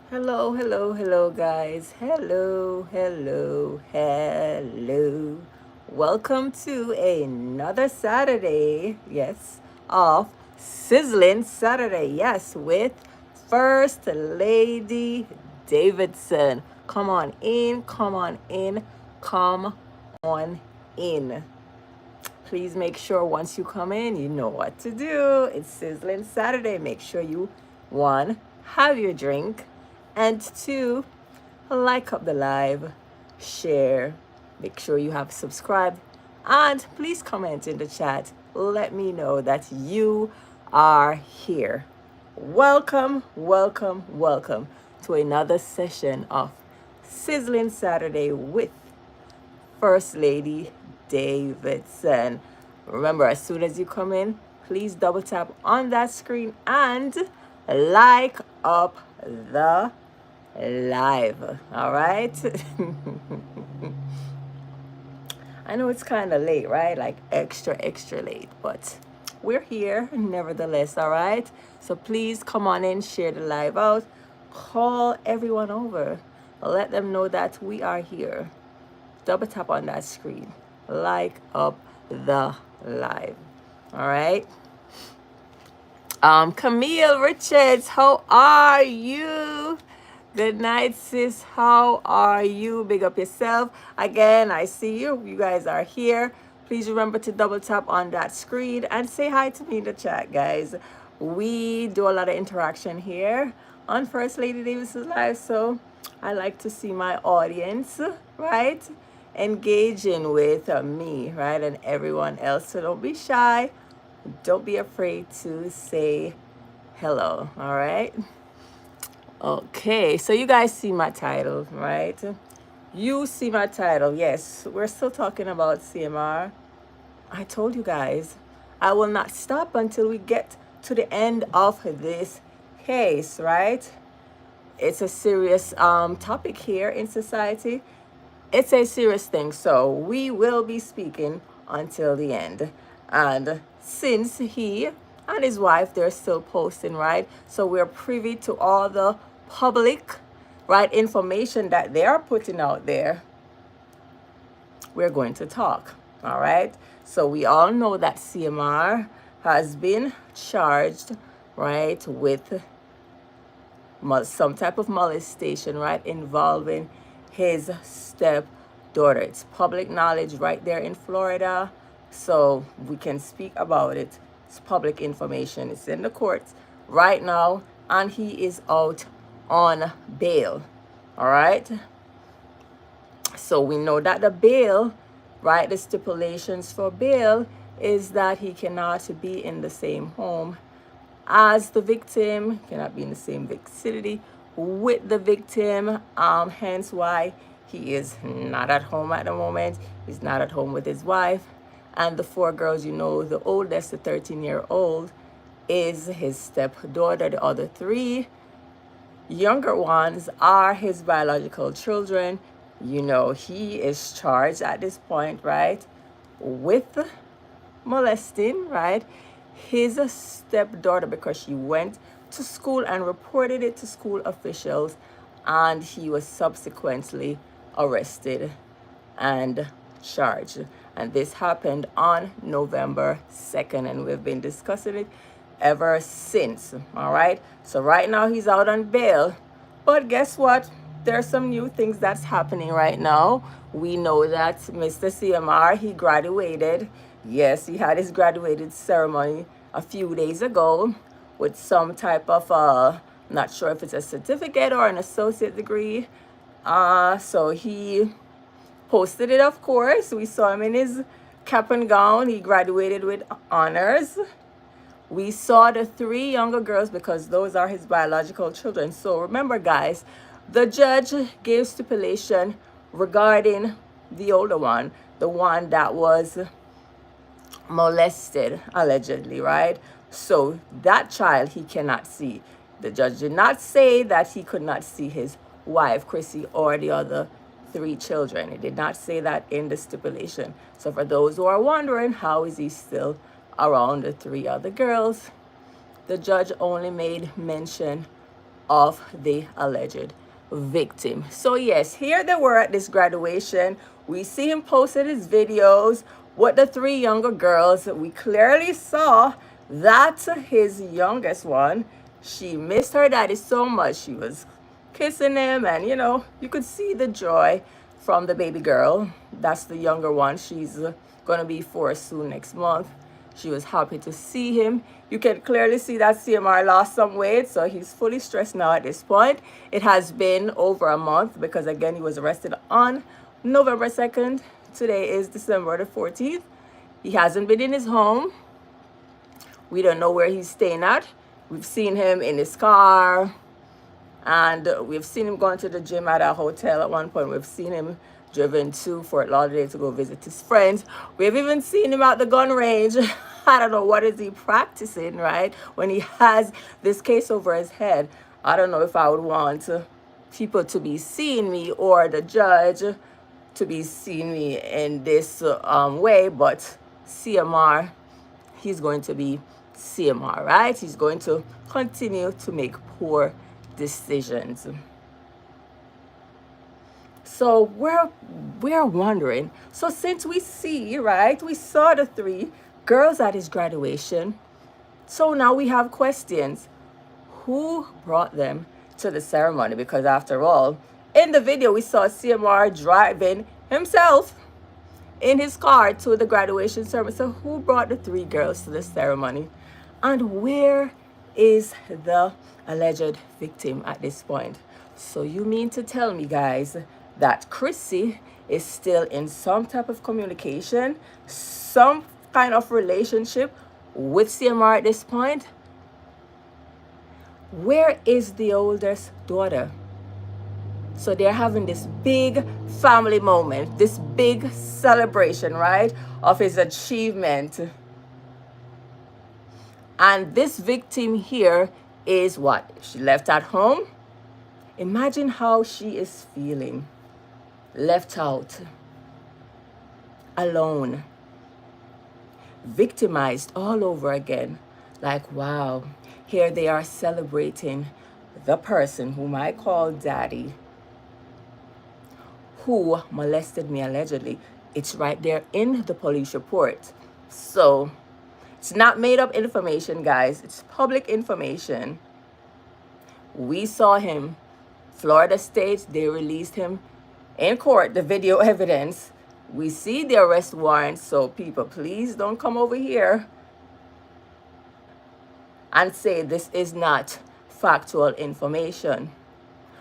Hello, hello, hello, guys. Hello, hello, hello. Welcome to another Saturday, yes, of Sizzling Saturday, yes, with First Lady Davidson. Come on in, come on in, come on in. Please make sure once you come in, you know what to do. It's Sizzling Saturday. Make sure you, one, have your drink, and two, like up the live, share, make sure you have subscribed, and please comment in the chat. Let me know that you are here. Welcome, welcome, welcome to another session of Sizzling Saturday with First Lady Davidson. Remember, as soon as you come in, please double tap on that screen and like up the live. All right. I know it's kind of late, right? Like extra late, but we're here nevertheless. All right. So please come on in, share the live out, call everyone over, let them know that we are here. Double tap on that screen, like up the live. All right. Camille Richards, how are you? Good night, sis. How are you? Big up yourself. Again, I see you. You guys are here. Please remember to double tap on that screen and say hi to me in the chat, guys. We do a lot of interaction here on First Lady Davis's Live, so I like to see my audience, right, engaging with me, right, and everyone else. So don't be shy. Don't be afraid to say hello, all right? Okay, so you guys see my title, right? You see my title. Yes, we're still talking about CMR. I told you guys, I will not stop until we get to the end of this case, right? It's a serious topic here in society. It's a serious thing, so we will be speaking until the end. And since he and his wife, they're still posting, right? So we're privy to all the public, right, information that they are putting out there. We're going to talk, all right? So we all know that CMR has been charged, right, with some type of molestation, right, involving his stepdaughter. It's public knowledge right there in Florida, so we can speak about it. It's public information. It's in the courts right now, and he is out on bail. All right. So we know that the bail, right, the stipulations for bail is that he cannot be in the same home as the victim, cannot be in the same vicinity with the victim, hence why he is not at home at the moment. He's not at home with his wife, and the four girls, you know, the oldest, the 13-year-old, is his stepdaughter. The other three younger ones are his biological children. You know, he is charged at this point, right, with molesting, right, his stepdaughter, because she went to school and reported it to school officials, and he was subsequently arrested and charged. And this happened on November 2nd, and we've been discussing it ever since. All right. So right now he's out on bail, but guess what? There's some new things that's happening right now. We know that Mr. CMR, he graduated. Yes, he had his graduated ceremony a few days ago with some type of not sure if it's a certificate or an associate degree. So he posted it, of course. We saw him in his cap and gown. He graduated with honors. We saw the three younger girls because those are his biological children. So remember, guys, the judge gave stipulation regarding the older one, the one that was molested, allegedly, right? So that child he cannot see. The judge did not say that he could not see his wife, Chrissy, or the other three children. It did not say that in the stipulation. So for those who are wondering, how is he still around the three other girls. The judge only made mention of the alleged victim. So yes, here they were at this graduation. We see him posted his videos with the three younger girls. We clearly saw that his youngest one, she missed her daddy so much. She was kissing him, and you could see the joy from the baby girl. That's the younger one. She's gonna be 4 soon next month. She was happy to see him. You can clearly see that CMR lost some weight, so he's fully stressed now at this point. It has been over a month because, again, he was arrested on November 2nd. Today is December the 14th. He hasn't been in his home. We don't know where he's staying at. We've seen him in his car, and we've seen him going to the gym at a hotel at one point. We've seen him driven to Fort Lauderdale to go visit his friends. We've even seen him at the gun range. I don't know, what is he practicing, right? When he has this case over his head. I don't know if I would want people to be seeing me or the judge to be seeing me in this way, but CMR, he's going to be CMR, right? He's going to continue to make poor decisions. So we're wondering, so since we see, right, we saw the three girls at his graduation, so now we have questions. Who brought them to the ceremony? Because after all, in the video we saw CMR driving himself in his car to the graduation ceremony. So who brought the three girls to the ceremony? And where is the alleged victim at this point? So you mean to tell me, guys, that Chrissy is still in some type of communication, some kind of relationship with CMR at this point? Where is the oldest daughter? So they're having this big family moment, this big celebration, right, of his achievement. And this victim here is what? She left at home. Imagine how she is feeling. Left out, alone, victimized all over again. Like, wow, here they are celebrating the person whom I call daddy, who molested me allegedly. It's right there in the police report. So it's not made up information, guys. It's public information. We saw him. Florida State, they released him in court, the video evidence. We see the arrest warrant. So people, please don't come over here and say this is not factual information.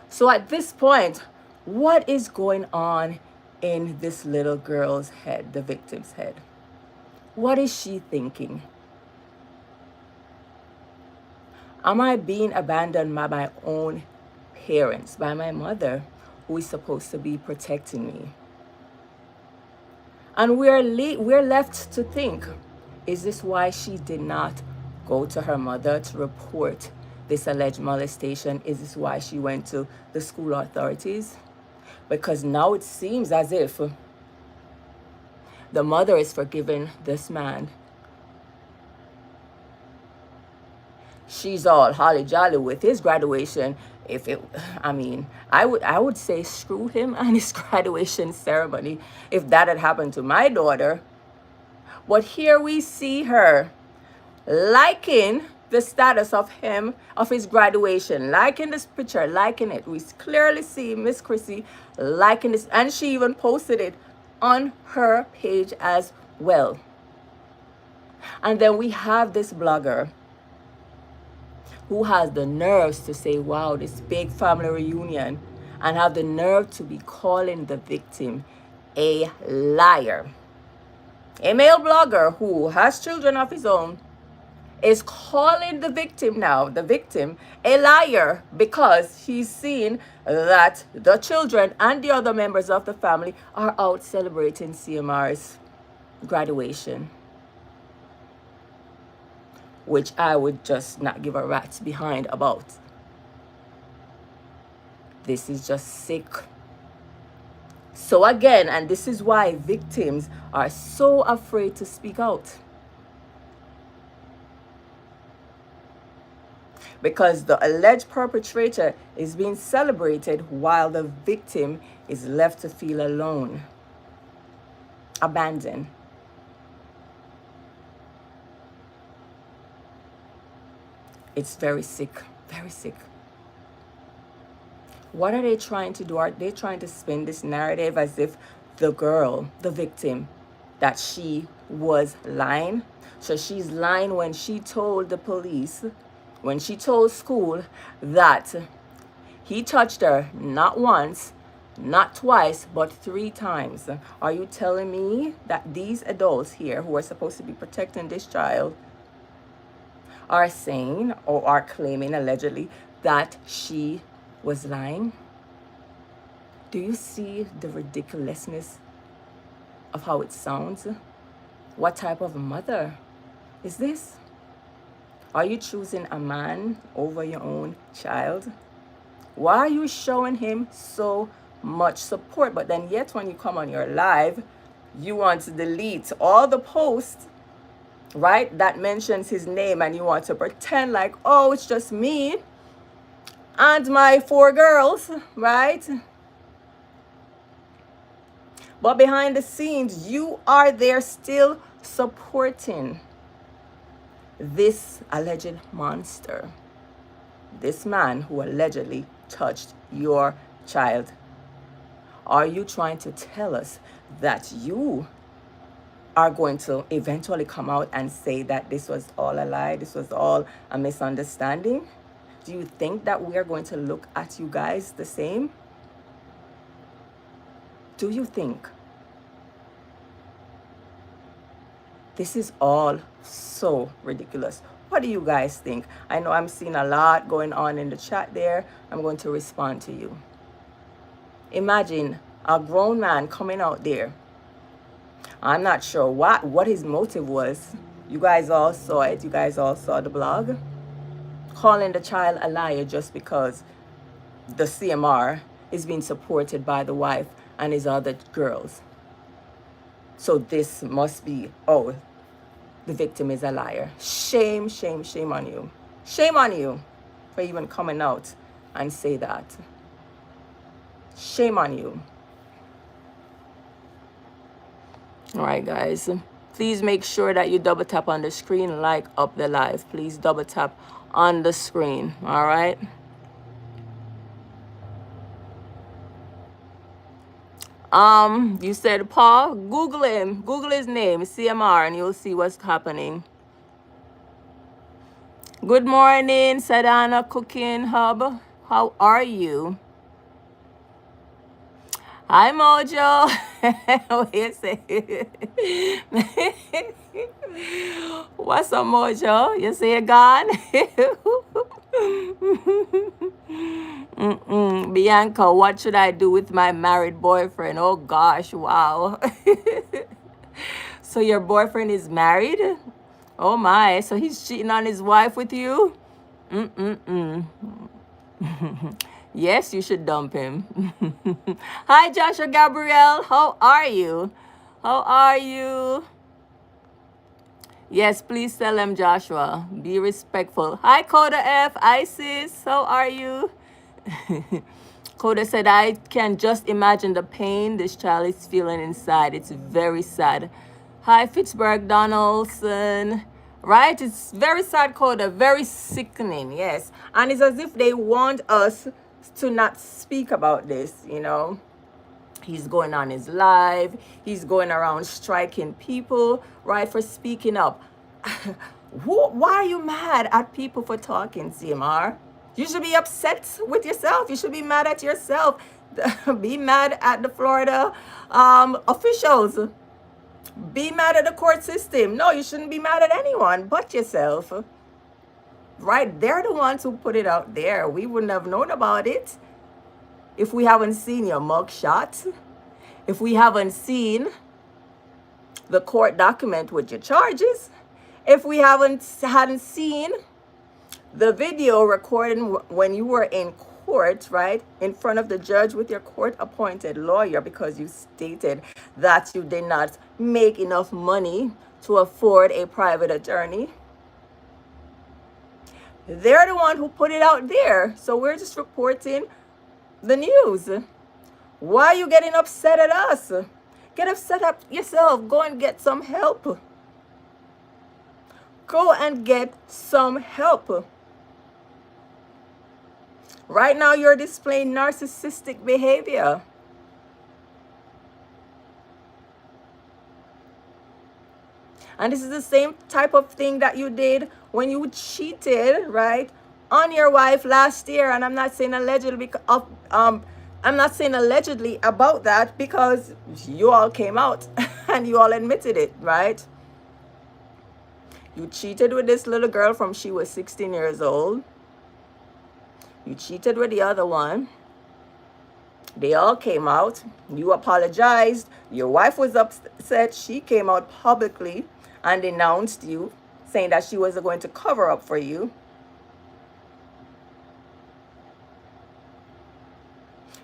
So at this point, what is going on in this little girl's head, the victim's head? What is she thinking? Am I being abandoned by my own parents, by my mother, who is supposed to be protecting me? And we're left to think, is this why she did not go to her mother to report this alleged molestation? Is this why she went to the school authorities? Because now it seems as if the mother is forgiving this man. She's all holly jolly with his graduation. I would say screw him and his graduation ceremony if that had happened to my daughter. But here we see her liking the status of him, of his graduation, liking this picture, liking it. We clearly see Miss Chrissy liking this, and she even posted it on her page as well. And then we have this blogger who has the nerves to say, wow, this big family reunion, and have the nerve to be calling the victim a liar. A male blogger who has children of his own is calling the victim now, a liar, because he's seen that the children and the other members of the family are out celebrating CMR's graduation, which I would just not give a rat's behind about. This is just sick. So again, and this is why victims are so afraid to speak out. because the alleged perpetrator is being celebrated while the victim is left to feel alone, abandoned. It's very sick, very sick. What are they trying to do? Are they trying to spin this narrative as if the girl, the victim, that she was lying? So she's lying when she told the police, when she told school that he touched her not once, not twice, but 3 times. Are you telling me that these adults here who are supposed to be protecting this child are saying or are claiming allegedly that she was lying? Do you see the ridiculousness of how it sounds? What type of mother is this? Are you choosing a man over your own child? Why are you showing him so much support? But then yet when you come on your live, you want to delete all the posts, right, that mentions his name, and you want to pretend like, oh, it's just me and my 4 girls, right? But behind the scenes, you are there still supporting this alleged monster, this man who allegedly touched your child. Are you trying to tell us that you are going to eventually come out and say that this was all a lie, this was all a misunderstanding? Do you think that we are going to look at you guys the same? Do you think? This is all so ridiculous. What do you guys think? I know I'm seeing a lot going on in the chat there. I'm going to respond to you. Imagine a grown man coming out there. I'm not sure what his motive was. You guys all saw it. You guys all saw the blog. Calling the child a liar just because the CMR is being supported by the wife and his other girls. So this must be, oh, the victim is a liar. Shame, shame, shame on you. Shame on you for even coming out and say that. Shame on you. All right, guys. Please make sure that you double tap on the screen, like up the live. Please double tap on the screen. All right. You said Paul, Google him, Google his name, CMR, and you'll see what's happening. Good morning, Sadana Cooking Hub. How are you? Hi, Mojo. What you say? What's up, Mojo? You say you're gone? Bianca, what should I do with my married boyfriend? Oh gosh, wow. So your boyfriend is married? Oh my, so he's cheating on his wife with you? Yes, you should dump him. Hi, Joshua Gabriel. How are you? How are you? Yes, please tell them, Joshua. Be respectful. Hi, Coda F. Isis. How are you? Coda said, I can just imagine the pain this child is feeling inside. It's very sad. Hi, Fitchburg Donaldson. Right? It's very sad, Coda. Very sickening, yes. And it's as if they want us to not speak about this, you know. He's going on his live. He's going around striking people, right, for speaking up. Why are you mad at people for talking, CMR? You should be upset with yourself. You should be mad at yourself. Be mad at the Florida officials. Be mad at the court system. No, you shouldn't be mad at anyone but yourself. Right? They're the ones who put it out there. We wouldn't have known about it if we haven't seen your mugshot, if we haven't seen the court document with your charges, if we hadn't seen the video recording when you were in court, right, in front of the judge with your court-appointed lawyer, because you stated that you did not make enough money to afford a private attorney. They're the one who put it out there. So we're just reporting the news. Why are you getting upset at us? Get upset at yourself. Go and get some help. Go and get some help. Right now, you're displaying narcissistic behavior. And this is the same type of thing that you did when you cheated, right, on your wife last year. And I'm not saying allegedly I'm not saying allegedly about that, because you all came out and you all admitted it, right? You cheated with this little girl from she was 16 years old. You cheated with the other one. They all came out. You apologized. Your wife was upset. She came out publicly and denounced you, saying that she was going to cover up for you.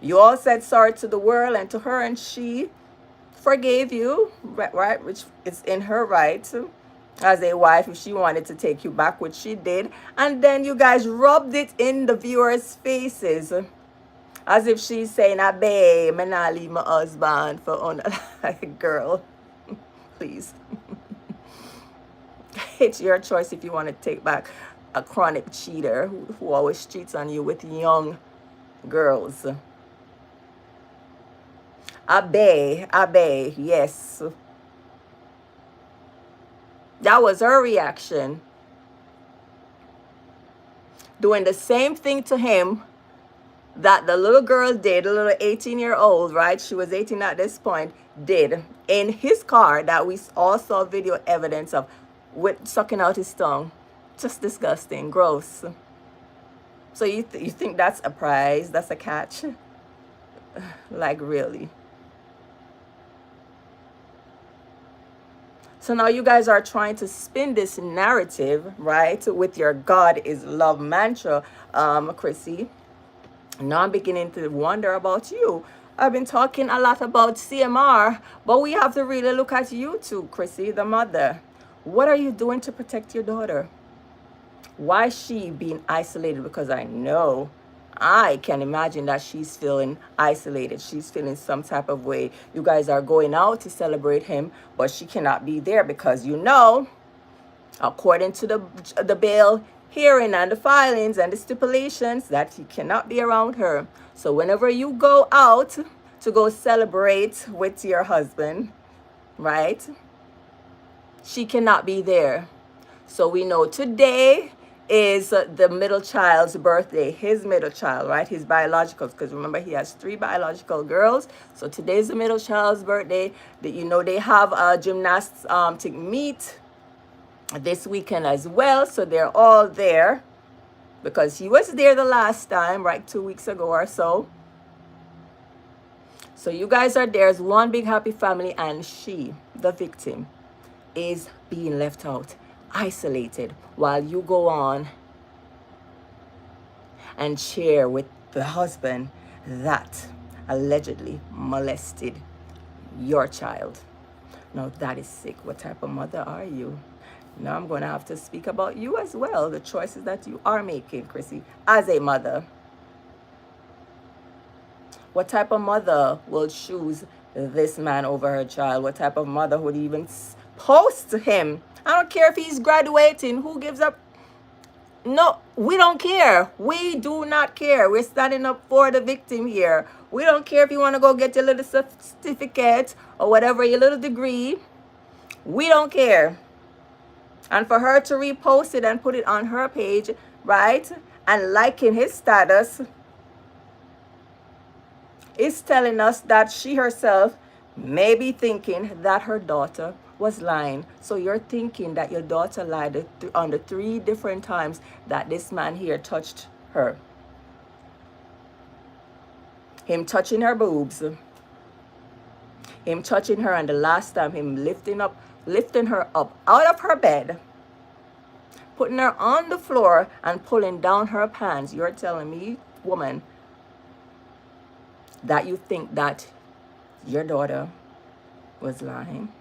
You all said sorry to the world and to her, and she forgave you, right? Which is in her right as a wife. If she wanted to take you back, which she did. And then you guys rubbed it in the viewers' faces, as if she's saying, "I babe, I'm not leave my husband for like, girl, please." It's your choice if you want to take back a chronic cheater who always cheats on you with young girls. Abe, yes. That was her reaction. Doing the same thing to him that the little girl did, the little 18-year-old, right? She was 18 at this point, did in his car, that we all saw video evidence of, with sucking out his tongue. Just disgusting, gross. So you think that's a prize? That's a catch? Like, really? So now you guys are trying to spin this narrative, right, with your God is love mantra, Chrissy. Now I'm beginning to wonder about you. I've been talking a lot about CMR, but we have to really look at you too, Chrissy, the mother. What are you doing to protect your daughter? Why is she being isolated? Because I can imagine that she's feeling isolated. She's feeling some type of way. You guys are going out to celebrate him, but she cannot be there because according to the bail hearing and the filings and the stipulations, that he cannot be around her. So whenever you go out to go celebrate with your husband, right, she cannot be there. So we know today is the middle child's birthday, his middle child, right? His biological, because remember he has 3 biological girls. So today's the middle child's birthday. They have a gymnastics meet this weekend as well. So they're all there because he was there the last time, right? 2 weeks ago or so. So you guys are there as one big happy family, and she, the victim, is being left out, isolated, while you go on and share with the husband that allegedly molested your child. Now that is sick. What type of mother are you? Now I'm going to have to speak about you as well, the choices that you are making, Chrissy, as a mother. What type of mother will choose this man over her child? What type of mother would even post him? I don't care if he's graduating. Who gives up? No, we don't care. We do not care. We're standing up for the victim here. We don't care if you want to go get your little certificate or whatever, your little degree. We don't care. And for her to repost it and put it on her page, right, and liking his status, is telling us that she herself may be thinking that her daughter was lying. So you're thinking that your daughter lied on the 3 different times that this man here touched her. Him touching her boobs, him touching her, and the last time him lifting her up out of her bed, putting her on the floor and pulling down her pants. You're telling me, woman, that you think that your daughter was lying?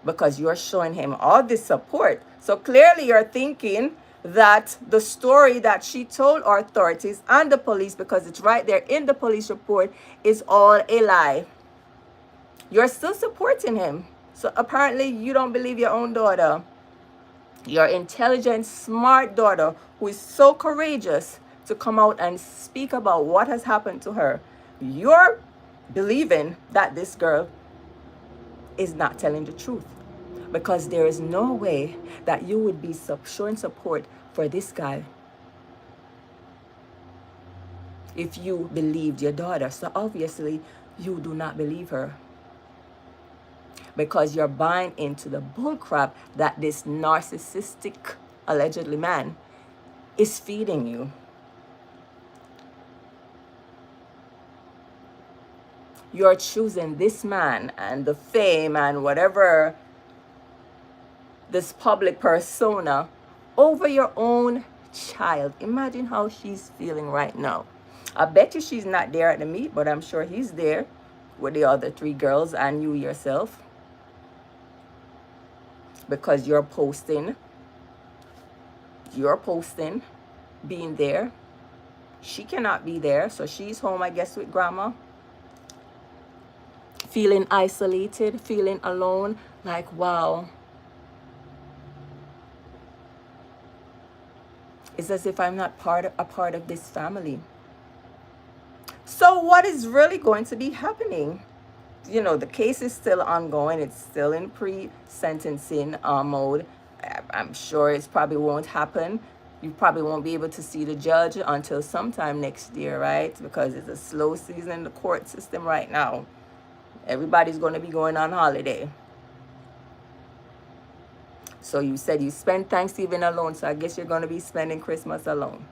Because you're showing him all this support. So clearly you're thinking that the story that she told authorities and the police, because it's right there in the police report, is all a lie. You're still supporting him. So apparently you don't believe your own daughter. Your intelligent, smart daughter who is so courageous to come out and speak about what has happened to her. You're believing that this girl is not telling the truth, because there is no way that you would be showing support for this guy if you believed your daughter. So obviously you do not believe her, because you're buying into the bullcrap that this narcissistic, allegedly man, is feeding you. You're choosing this man and the fame and whatever, this public persona, over your own child. Imagine how she's feeling right now. I bet you she's not there at the meet, but I'm sure he's there with the other 3 girls and you yourself, because you're posting being there. She cannot be there, so she's home, I guess, with grandma, feeling isolated, feeling alone. Like, wow, it's as if I'm not a part of this family. So what is really going to be happening? You know, the case is still ongoing. It's still in pre-sentencing mode. I'm sure it probably won't happen. You probably won't be able to see the judge until sometime next year, right? Because it's a slow season in the court system right now. Everybody's going to be going on holiday. So you said you spent Thanksgiving alone, so I guess you're going to be spending Christmas alone.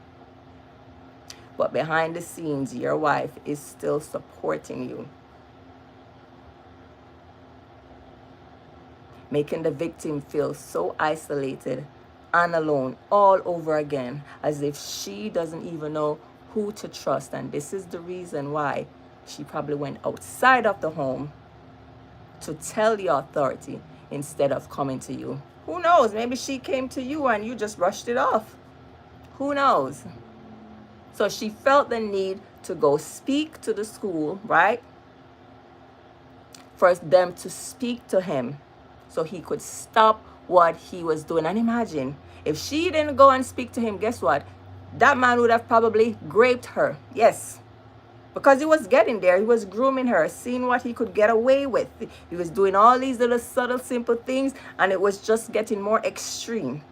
But behind the scenes, your wife is still supporting you, making the victim feel so isolated and alone all over again, as if she doesn't even know who to trust. And this is the reason why she probably went outside of the home to tell the authority instead of coming to you. Who knows? Maybe she came to you and you just brushed it off. Who knows? So she felt the need to go speak to the school, right? For them to speak to him so he could stop what he was doing. And imagine, if she didn't go and speak to him, guess what? That man would have probably raped her. Yes. Because he was getting there. He was grooming her, seeing what he could get away with. He was doing all these little subtle, simple things, and it was just getting more extreme.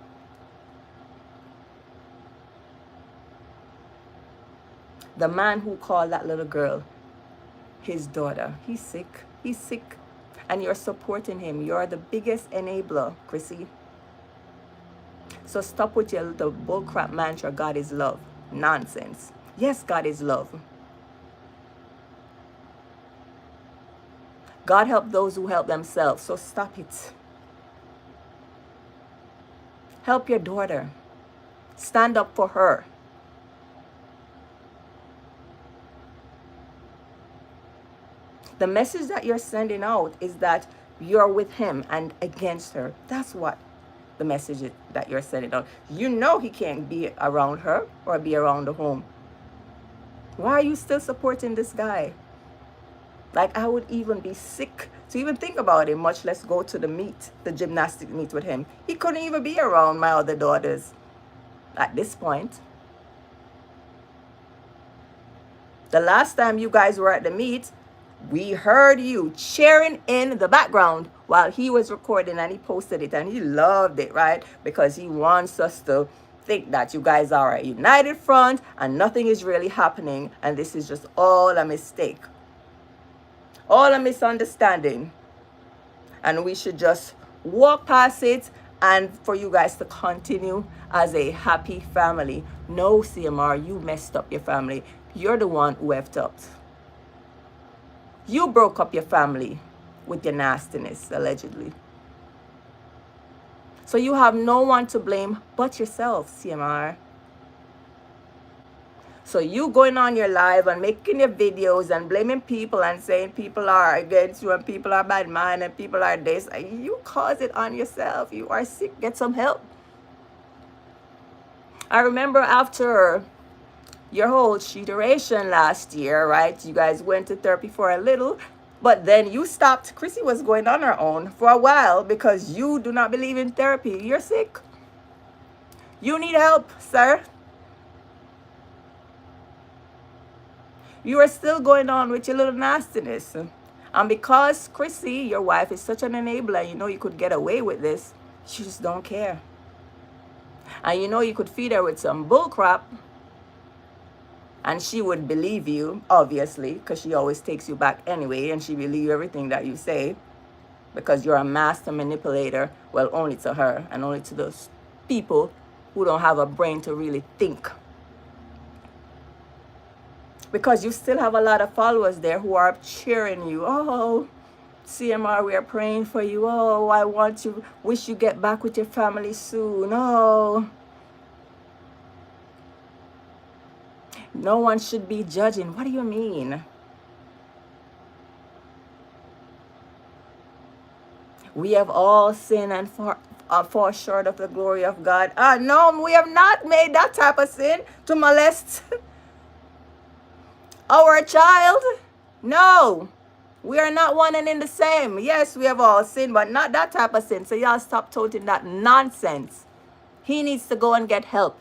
The man who called that little girl his daughter, he's sick. He's sick. And you're supporting him. You're the biggest enabler, Chrissy. So stop with your little bullcrap mantra, God is love. Nonsense. Yes, God is love. God help those who help themselves. So stop it. Help your daughter. Stand up for her. The message that you're sending out is that you're with him and against her. That's what the message is that you're sending out. You know he can't be around her or be around the home. Why are you still supporting this guy? Like, I would even be sick to even think about him, much less go to the meet, the gymnastic meet with him. He couldn't even be around my other daughters at this point. The last time you guys were at the meet, we heard you cheering in the background while he was recording, and he posted it and he loved it, right? Because he wants us to think that you guys are a united front and nothing is really happening, and this is just all a mistake, all a misunderstanding, and we should just walk past it and for you guys to continue as a happy family. No, CMR, you messed up your family. You're the one who effed up. You broke up your family with your nastiness, allegedly. So you have no one to blame but yourself, CMR. So you going on your live and making your videos and blaming people and saying people are against you and people are bad mind and people are this. You cause it on yourself. You are sick. Get some help. I remember after your whole iteration last year, right? You guys went to therapy for a little, but then you stopped. Chrissy was going on her own for a while because you do not believe in therapy. You're sick. You need help, sir. You are still going on with your little nastiness. And because Chrissy, your wife, is such an enabler, you know you could get away with this. She just don't care. And you know you could feed her with some bull crap and she would believe you, obviously, because she always takes you back anyway, and she believe everything that you say because you're a master manipulator. Well, only to her and only to those people who don't have a brain to really think. Because you still have a lot of followers there who are cheering you. Oh, CMR, we are praying for you. Oh, I want you, wish you get back with your family soon. Oh, no one should be judging. What do you mean? We have all sinned and fall short of the glory of God. No, we have not made that type of sin to molest our child. No, we are not one and in the same. Yes, we have all sinned, but not that type of sin. So y'all stop toting that nonsense. He needs to go and get help.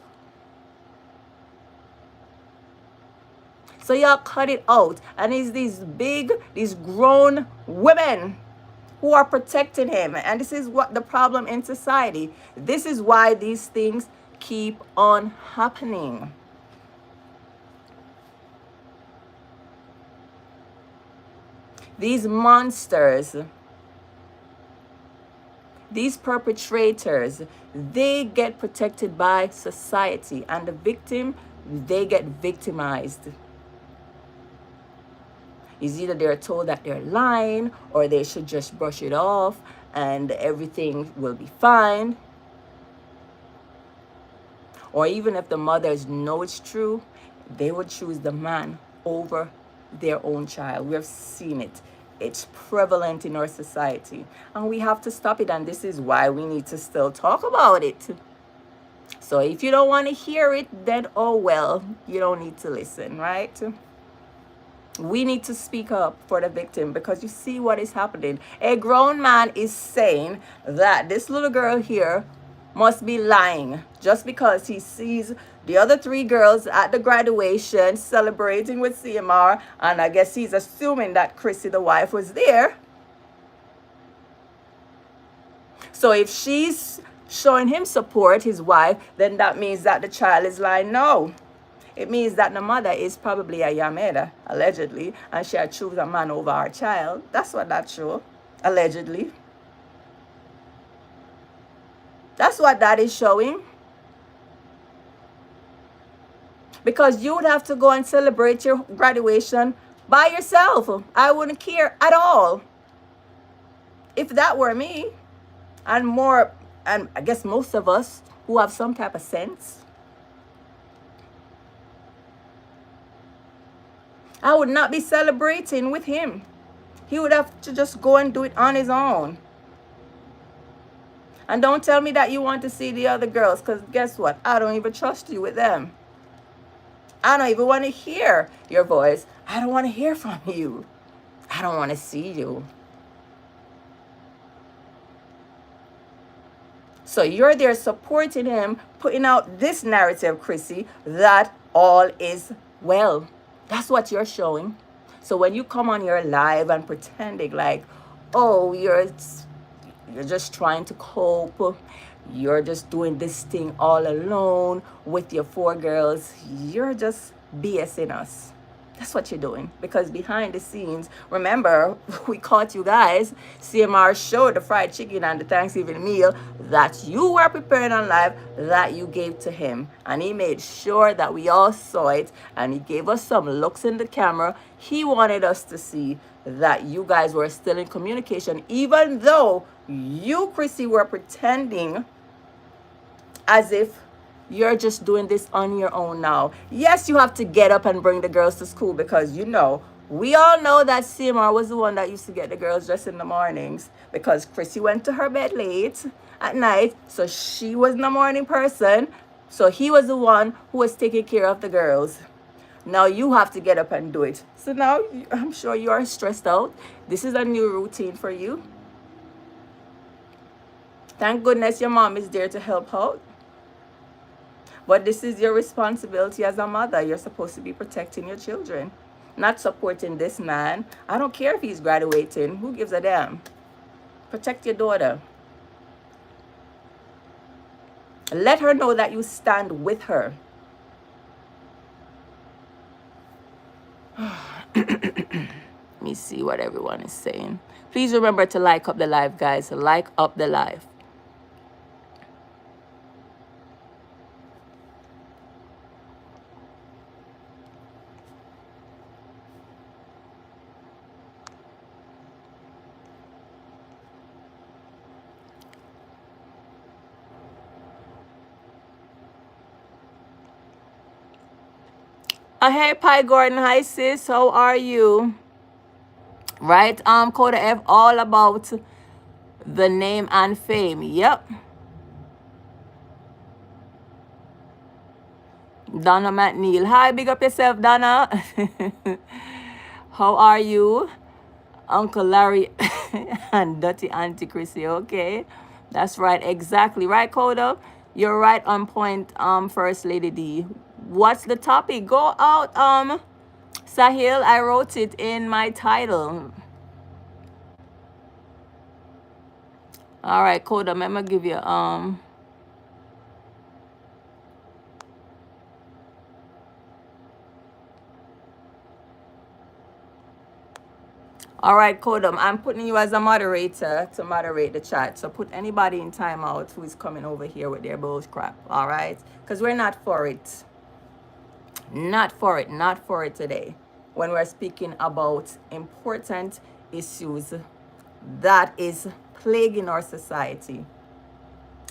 So y'all cut it out. And it's these grown women who are protecting him. And this is what the problem in society. This is why these things keep on happening. These monsters, these perpetrators, they get protected by society, and the victim, they get victimized. It's either they're told that they're lying or they should just brush it off and everything will be fine. Or even if the mothers know it's true, they would choose the man over their own child. We have seen it. It's prevalent in our society. And we have to stop it. And this is why we need to still talk about it. So if you don't want to hear it, then oh well, you don't need to listen, right? We need to speak up for the victim because you see what is happening. A grown man is saying that this little girl here must be lying just because he sees the other 3 girls at the graduation celebrating with CMR, and I guess he's assuming that Chrissy, the wife, was there. So if she's showing him support, his wife, then that means that the child is lying. No. It means that the mother is probably a Yameda, allegedly, and she had chosen a man over our child. That's what that shows, allegedly. That's what that is showing. Because you would have to go and celebrate your graduation by yourself. I wouldn't care at all. If that were me, and I guess most of us who have some type of sense, I would not be celebrating with him. He would have to just go and do it on his own. And don't tell me that you want to see the other girls, because guess what? I don't even trust you with them. I don't even want to hear your voice. I don't want to hear from you. I don't want to see you. So you're there supporting him, putting out this narrative, Chrissy, that all is well. That's what you're showing. So when you come on your live and pretending like, oh, you're just trying to cope, you're just doing this thing all alone with your 4 girls, you're just BSing us. That's what you're doing. Because behind the scenes, remember, we caught you guys. CMR showed the fried chicken and the Thanksgiving meal that you were preparing on live that you gave to him. And he made sure that we all saw it. And he gave us some looks in the camera. He wanted us to see that you guys were still in communication, even though you, Chrissy, were pretending as if you're just doing this on your own now. Yes, you have to get up and bring the girls to school because, you know, we all know that CMR was the one that used to get the girls dressed in the mornings because Chrissy went to her bed late at night. So she was the morning person. So he was the one who was taking care of the girls. Now you have to get up and do it. So now I'm sure you are stressed out. This is a new routine for you. Thank goodness your mom is there to help out. But this is your responsibility as a mother. You're supposed to be protecting your children, not supporting this man. I don't care if he's graduating. Who gives a damn? Protect your daughter. Let her know that you stand with her. Let me see what everyone is saying. Please remember to like up the live, guys. Like up the live. Hey, Pi Gordon. Hi, sis. How are you? Right? Coda F, all about the name and fame. Yep. Donna McNeil. Hi, big up yourself, Donna. How are you? Uncle Larry and Dirty Auntie Chrissy. Okay. That's right. Exactly. Right, Coda? You're right on point, First Lady D. What's the topic? Go out, Sahil. I wrote it in my title. All right, Coda, I'm gonna give you all right, Kodam, I'm putting you as a moderator to moderate the chat. So put anybody in timeout who is coming over here with their bullshit crap, all right? Because we're not for it. Not for it. Not for it today. When we're speaking about important issues that is plaguing our society.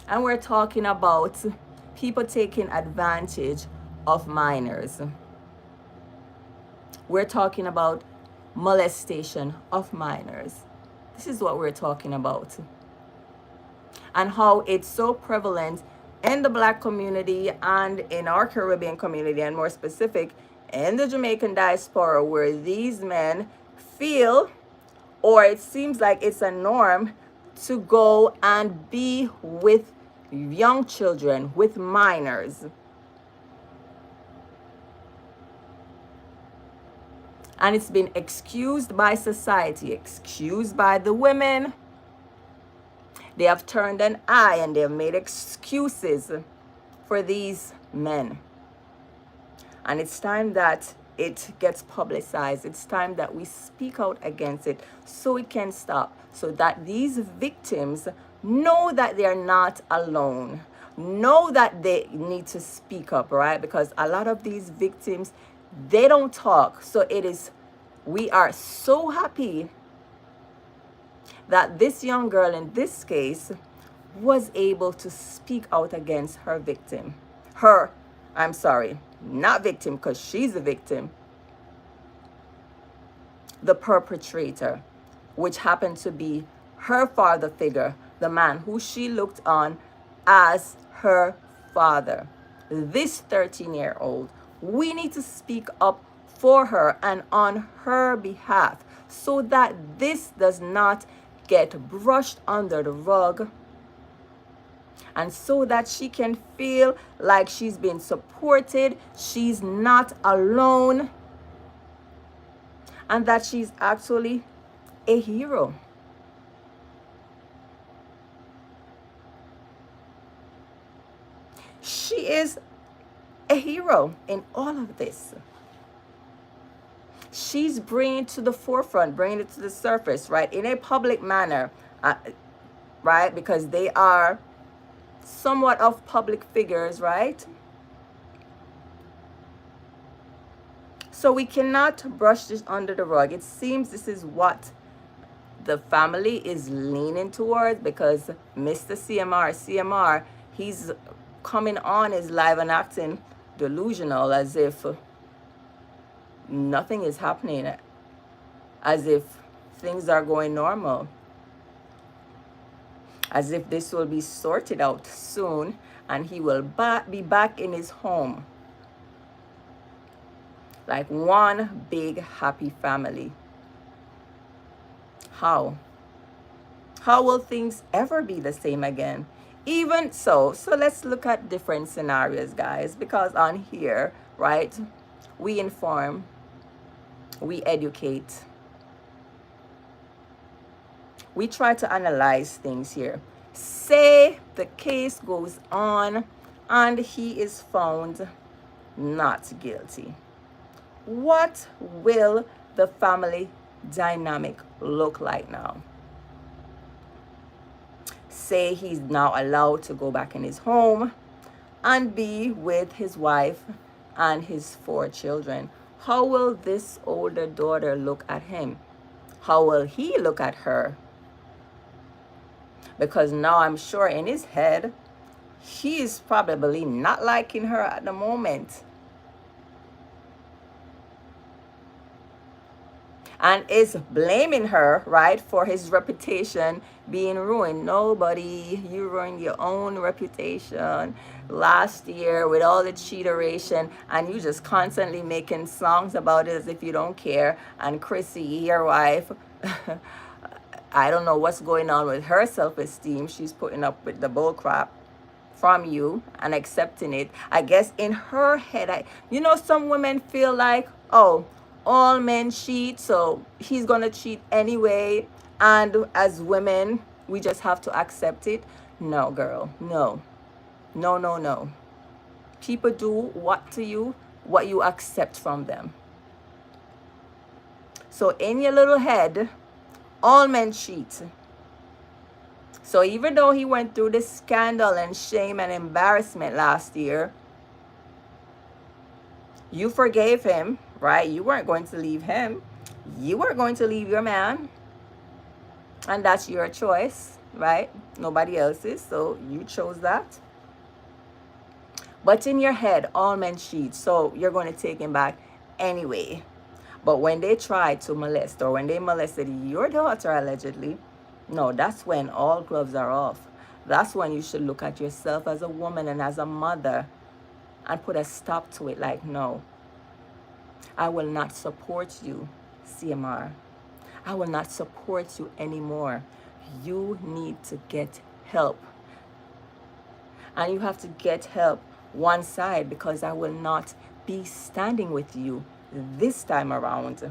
And we're talking about people taking advantage of minors. We're talking about molestation of minors. This is what we're talking about. And how it's so prevalent in the Black community and in our Caribbean community, and more specific, in the Jamaican diaspora, where these men feel, or it seems like it's a norm, to go and be with young children, with minors. And it's been excused by society, excused by the women. They have turned an eye and they have made excuses for these men. And it's time that it gets publicized. It's time that we speak out against it so it can stop, so that these victims know that they're not alone, know that they need to speak up, right? Because a lot of these victims, they don't talk. So we are so happy that this young girl in this case was able to speak out against her victim. I'm sorry, not victim, because she's a victim. The perpetrator, which happened to be her father figure, the man who she looked on as her father. This 13-year-old, we need to speak up for her and on her behalf so that this does not get brushed under the rug, and so that she can feel like she's been supported, she's not alone, and that she's actually a hero. She is a hero in all of this. She's bringing it to the forefront, bringing it to the surface, right? In a public manner, right? Because they are somewhat of public figures, right? So we cannot brush this under the rug. It seems this is what the family is leaning towards, because Mr. CMR, he's coming on his live and acting delusional, as if nothing is happening, as if things are going normal. as if this will be sorted out soon and he will be back in his home like one big happy family. How? How will things ever be the same again? Even so let's look at different scenarios, guys, because on here, right, we inform, we educate, we try to analyze things here. Say the case goes on and he is found not guilty. What will the family dynamic look like now? Say he's now allowed to go back in his home and be with his wife and his 4 children. How will this older daughter look at him? How will he look at her? Because now I'm sure in his head, he is probably not liking her at the moment. And is blaming her, right, for his reputation being ruined. Nobody, you ruined your own reputation last year with all the cheateration, and you just constantly making songs about it as if you don't care. And Chrissy, your wife, I don't know what's going on with her self-esteem. She's putting up with the bull crap from you and accepting it. I guess in her head, some women feel like, oh, all men cheat, so he's gonna cheat anyway, and as women we just have to accept it. No, girl, no. People do what you accept from them. So in your little head, all men cheat. So even though he went through this scandal and shame and embarrassment last year, you forgave him, right? You weren't going to leave him. You weren't going to leave your man. And that's your choice, right? Nobody else's. So you chose that. But in your head, all men cheat. So you're going to take him back anyway. But when they tried to molest, or when they molested your daughter allegedly, no, that's when all gloves are off. That's when you should look at yourself as a woman and as a mother and put a stop to it. Like, no, I will not support you, CMR. I will not support you anymore. You need to get help. And you have to get help one side, because I will not be standing with you this time around.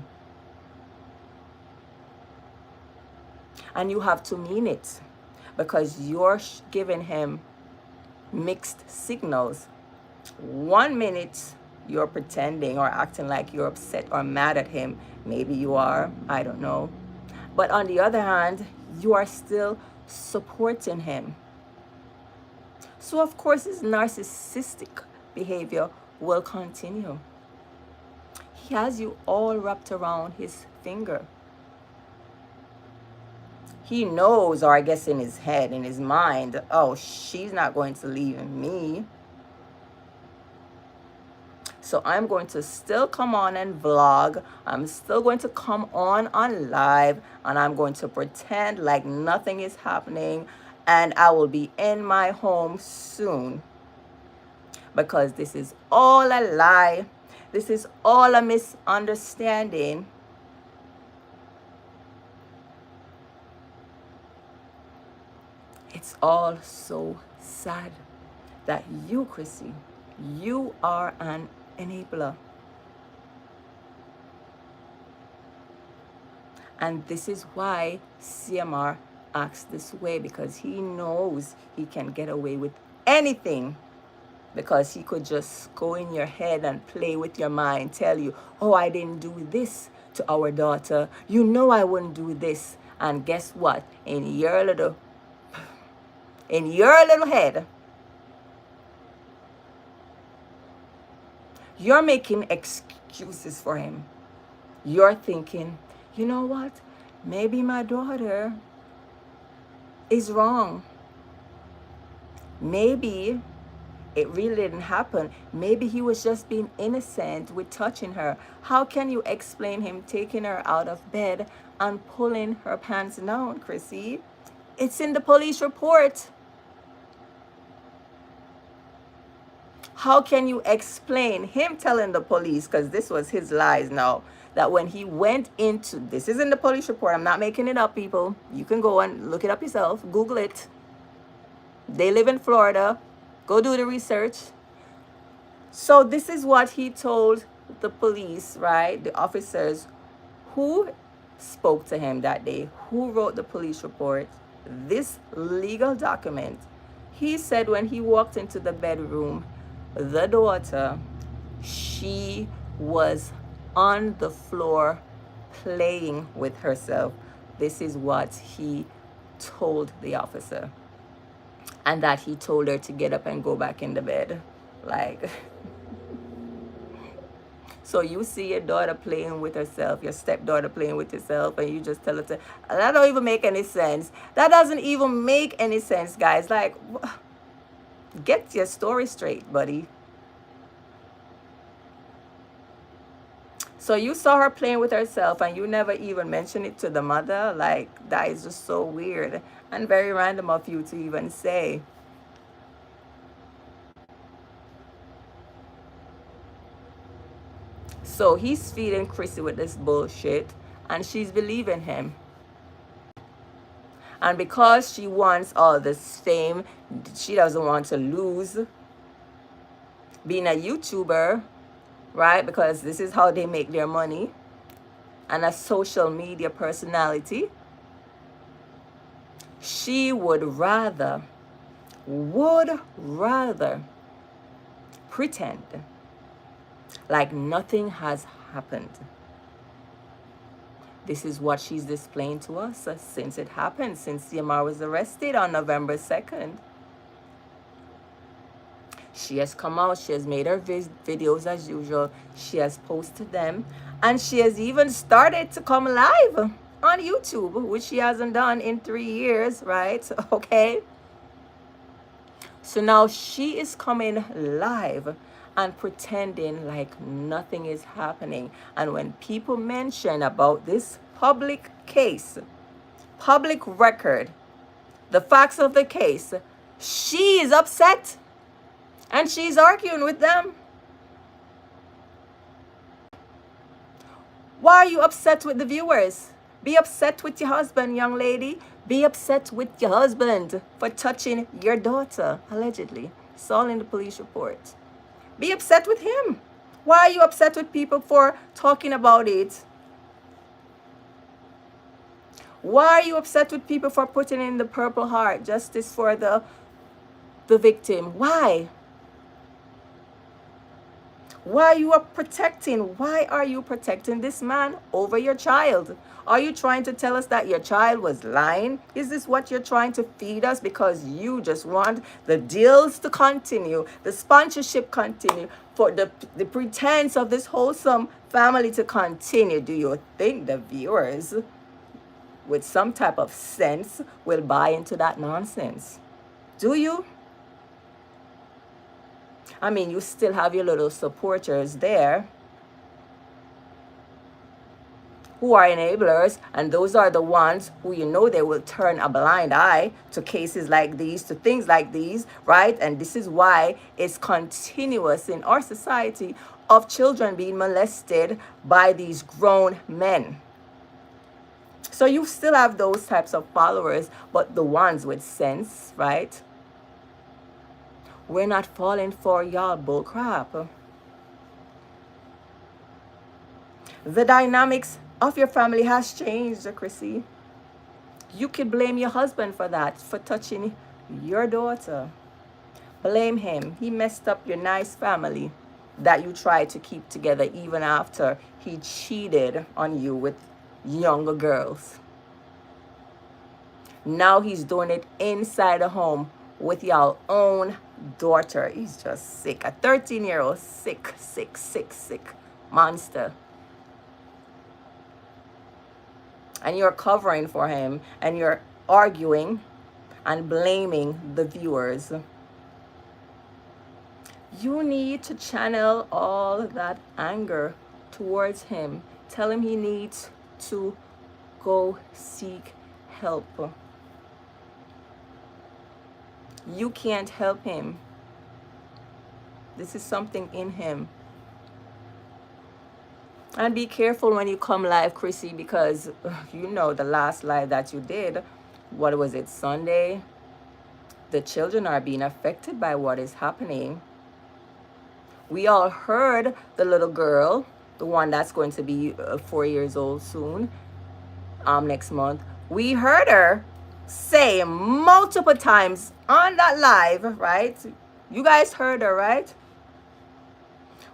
And you have to mean it, because you're giving him mixed signals. 1 minute you're pretending or acting like you're upset or mad at him. Maybe you are, I don't know. But on the other hand, you are still supporting him. So of course his narcissistic behavior will continue. He has you all wrapped around his finger. He knows, or I guess in his head, in his mind, oh, she's not going to leave me. So I'm going to still come on and vlog. I'm still going to come on live, and I'm going to pretend like nothing is happening, and I will be in my home soon. Because this is all a lie. This is all a misunderstanding. It's all so sad that you, Chrissy, you are an enabler. And this is why CMR acts this way, because he knows he can get away with anything, because he could just go in your head and play with your mind, tell you, oh, I didn't do this to our daughter. You know I wouldn't do this. And guess what? In your little head, you're making excuses for him. You're thinking, you know what? Maybe my daughter is wrong. Maybe it really didn't happen. Maybe he was just being innocent with touching her. How can you explain him taking her out of bed and pulling her pants down, Chrissy? It's in the police report. How can you explain him telling the police, because this was his lies now, that when he went into, this is in the police report, I'm not making it up, people. You can go and look it up yourself, Google it. They live in Florida. Go do the research. So this is what he told the police, right? The officers who spoke to him that day, who wrote the police report, this legal document. He said when he walked into the bedroom, the daughter, she was on the floor playing with herself. This is what he told the officer. And that he told her to get up and go back in the bed. Like, so you see your daughter playing with herself, your stepdaughter playing with herself, and you just tell her to, that don't even make any sense. That doesn't even make any sense, guys. Like, get your story straight, buddy. So you saw her playing with herself and you never even mentioned it to the mother? Like, that is just so weird and very random of you to even say. So he's feeding Chrissy with this bullshit and she's believing him. And because she wants all this fame, she doesn't want to lose being a YouTuber, right? Because this is how they make their money. And a social media personality. She would rather pretend like nothing has happened. This is what she's displaying to us since it happened, since CMR was arrested on November 2nd. She has come out, she has made her videos as usual, she has posted them, and she has even started to come live on YouTube, which she hasn't done in 3 years, right? Okay. So now she is coming live and pretending like nothing is happening. And when people mention about this public case, public record, the facts of the case, she is upset and she's arguing with them. Why are you upset with the viewers? Be upset with your husband, young lady. Be upset with your husband for touching your daughter, allegedly. It's all in the police report. Be upset with him. Why are you upset with people for talking about it? Why are you upset with people for putting in the Purple Heart, justice for the victim? Why? Why are you protecting this man over your child? Are you trying to tell us that your child was lying? Is this what you're trying to feed us because you just want the deals to continue, the sponsorship continue, for the pretense of this wholesome family to continue? Do you think the viewers with some type of sense will buy into that nonsense? Do you? I mean, you still have your little supporters there who are enablers, and those are the ones who, you know, they will turn a blind eye to cases like these, to things like these, right? And this is why it's continuous in our society of children being molested by these grown men. So you still have those types of followers, but the ones with sense, right? We're not falling for y'all bull crap. The dynamics of your family has changed, Chrissy. You could blame your husband for that, for touching your daughter. Blame him. He messed up your nice family that you tried to keep together even after he cheated on you with younger girls. Now he's doing it inside the home with your own daughter. He's just sick. A 13-year-old sick monster. And you're covering for him and you're arguing and blaming the viewers. You need to channel all that anger towards him. Tell him he needs to go seek help. You can't help him. This is something in him. And be careful when you come live, Chrissy, because you know the last live that you did, what was it, Sunday? The children are being affected by what is happening. We all heard the little girl, the one that's going to be 4 years old soon, next month. We heard her say multiple times on that live, right? You guys heard her, right?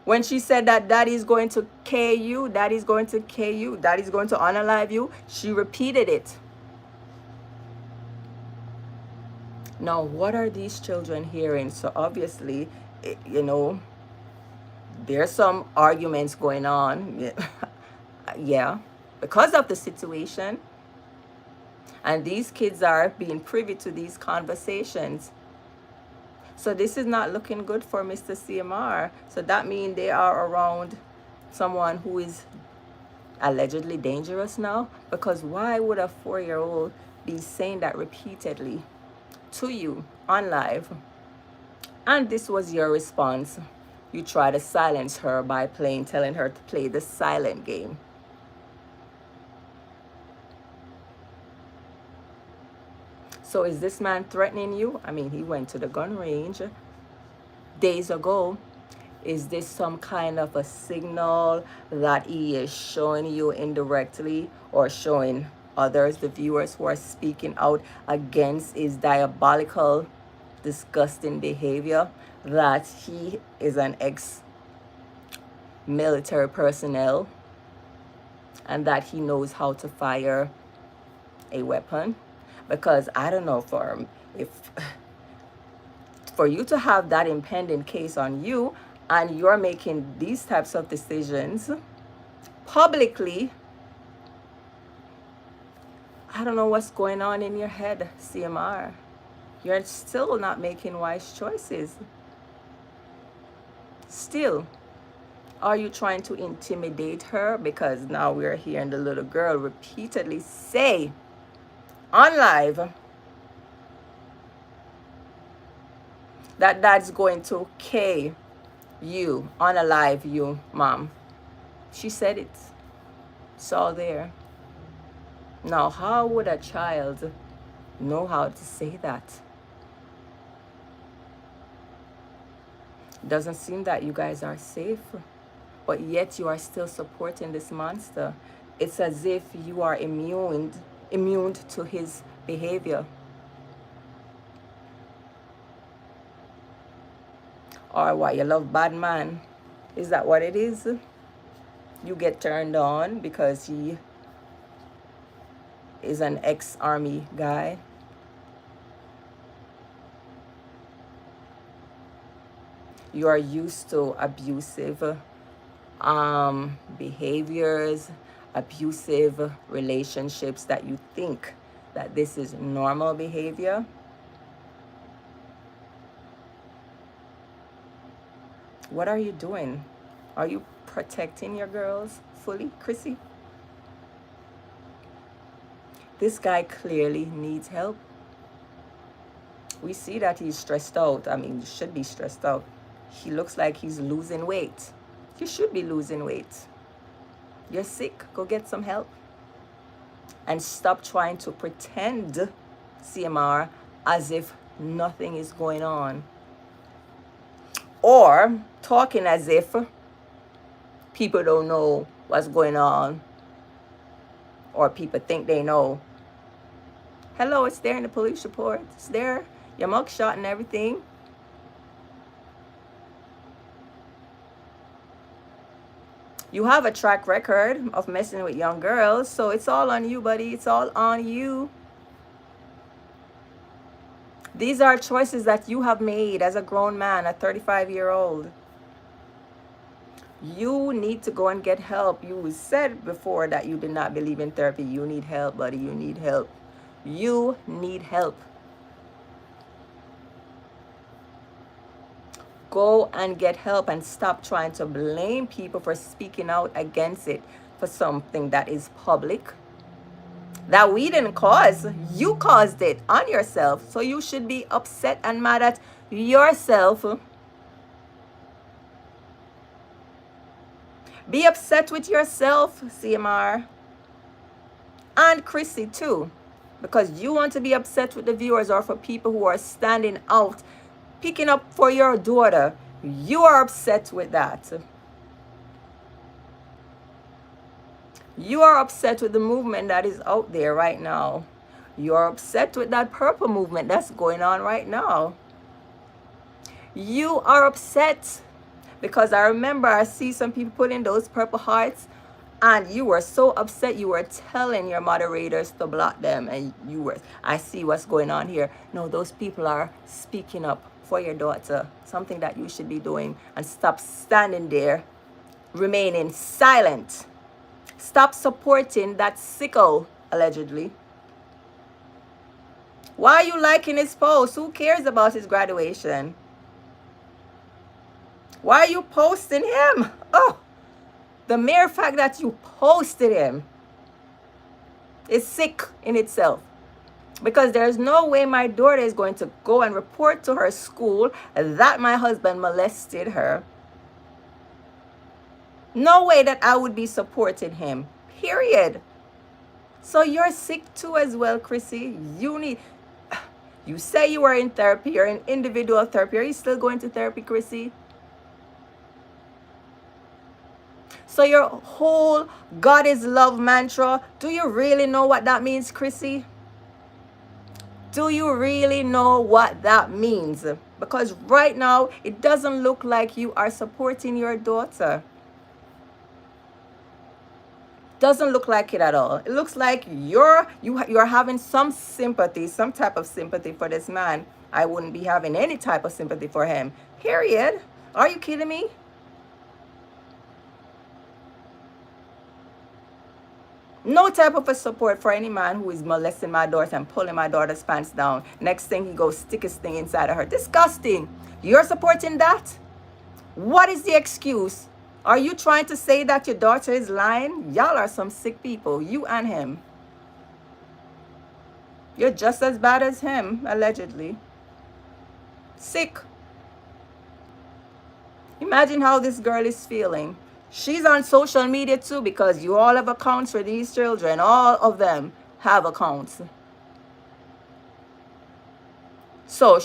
When she said that daddy's going to K you, daddy's going to K you, daddy's going to unalive you, she repeated it. Now, what are these children hearing? So obviously, you know, there's some arguments going on. Yeah, because of the situation. And these kids are being privy to these conversations. So this is not looking good for Mr. CMR. So that means they are around someone who is allegedly dangerous now. Because why would a 4-year-old be saying that repeatedly to you on live? And this was your response. You try to silence her by telling her to play the silent game. So is this man threatening you? I mean, he went to the gun range days ago. Is this some kind of a signal that he is showing you indirectly, or showing others, the viewers who are speaking out against his diabolical, disgusting behavior, that he is an ex-military personnel and that he knows how to fire a weapon? Because I don't know, for you to have that impending case on you, and you're making these types of decisions publicly, I don't know what's going on in your head, CMR. You're still not making wise choices. Still, are you trying to intimidate her? Because now we're hearing the little girl repeatedly say on live that dad's going to K you, unalive you, mom. She said it. It's all there. Now, how would a child know how to say that? Doesn't seem that you guys are safe, but yet you are still supporting this monster. It's as if you are immune to his behavior. Or what, you love bad man? Is that what it is? You get turned on because he is an ex-army guy? You are used to abusive behaviors, abusive relationships, that you think that this is normal behavior. What are you doing? Are you protecting your girls fully, Chrissy? This guy clearly needs help. We see that he's stressed out. I mean, you should be stressed out. He looks like he's losing weight. You should be losing weight. You're sick. Go get some help. And stop trying to pretend, CMR, as if nothing is going on. Or talking as if people don't know what's going on, or people think they know. Hello, it's there in the police report. It's there. Your mugshot and everything. You have a track record of messing with young girls, so it's all on you, buddy. It's all on you. These are choices that you have made as a grown man, a 35-year-old. You need to go and get help. You said before that you did not believe in therapy. You need help, buddy. You need help. You need help. Go and get help and stop trying to blame people for speaking out against it, for something that is public. that we didn't cause. You caused it on yourself. So you should be upset and mad at yourself. Be upset with yourself, CMR. And Chrissy too. Because you want to be upset with the viewers or for people who are standing out, picking up for your daughter. You are upset with that. You are upset with the movement that is out there right now. You are upset with that purple movement that's going on right now. You are upset because I remember I see some people putting those purple hearts, and you were so upset you were telling your moderators to block them, and I see what's going on here. No, those people are speaking up for your daughter, something that you should be doing, and stop standing there remaining silent. Stop supporting that sicko, allegedly. Why are you liking his post? Who cares about his graduation? Why are you posting him? Oh, the mere fact that you posted him is sick in itself. Because there's no way my daughter is going to go and report to her school that my husband molested her. No way that I would be supporting him. Period. So you're sick too as well, Chrissy. You say you are in therapy. You're in individual therapy. Are you still going to therapy, Chrissy? So your whole God is love mantra, do you really know what that means, Chrissy? Do you really know what that means? Because right now, it doesn't look like you are supporting your daughter. Doesn't look like it at all. It looks like you're having some sympathy, some type of sympathy for this man. I wouldn't be having any type of sympathy for him. Period. Are you kidding me? No type of a support for any man who is molesting my daughter and pulling my daughter's pants down. Next thing, he goes stick his thing inside of her. Disgusting. You're supporting that? What is the excuse? Are you trying to say that your daughter is lying? Y'all are some sick people, you and him. You're just as bad as him, allegedly. Sick. Imagine how this girl is feeling. She's on social media too, because you all have accounts for these children. All of them have accounts. So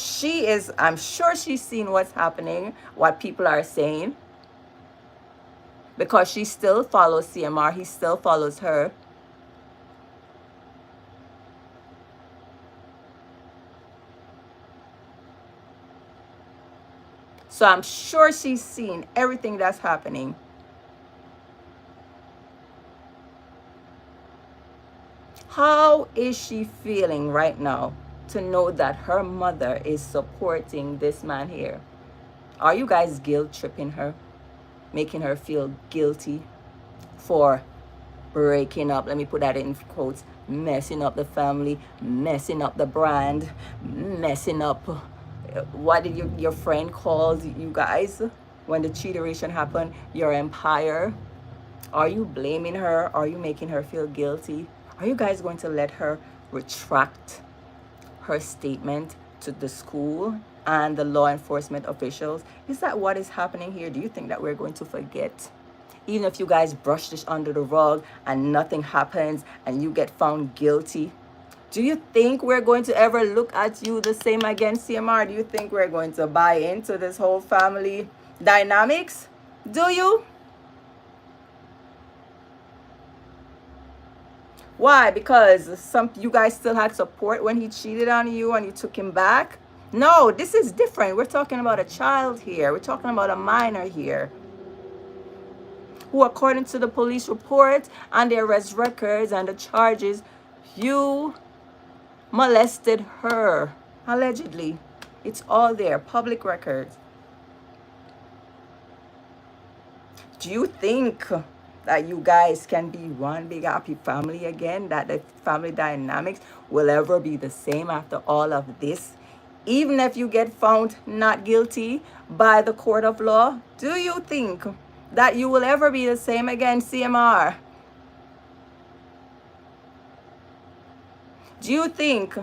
I'm sure she's seen what's happening, what people are saying. Because she still follows CMR. He still follows her. So I'm sure she's seen everything that's happening. How is she feeling right now to know that her mother is supporting this man here? Are you guys guilt tripping her? Making her feel guilty for breaking up, let me put that in quotes, messing up the family, messing up the brand, messing up, what did your friend call you guys when the cheateration happened, your empire? Are you blaming her? Are you making her feel guilty? Are you guys going to let her retract her statement to the school and the law enforcement officials? Is that what is happening here? Do you think that we're going to forget? Even if you guys brush this under the rug and nothing happens and you get found guilty, do you think we're going to ever look at you the same again, CMR? Do you think we're going to buy into this whole family dynamics? Do you? Why? Because you guys still had support when he cheated on you and you took him back? No, this is different. We're talking about a child here. We're talking about a minor here, who, according to the police report and the arrest records and the charges, you molested her, allegedly. It's all there, public records. Do you think that you guys can be one big happy family again? That the family dynamics will ever be the same after all of this? Even if you get found not guilty by the court of law, do you think that you will ever be the same again, CMR? Do you think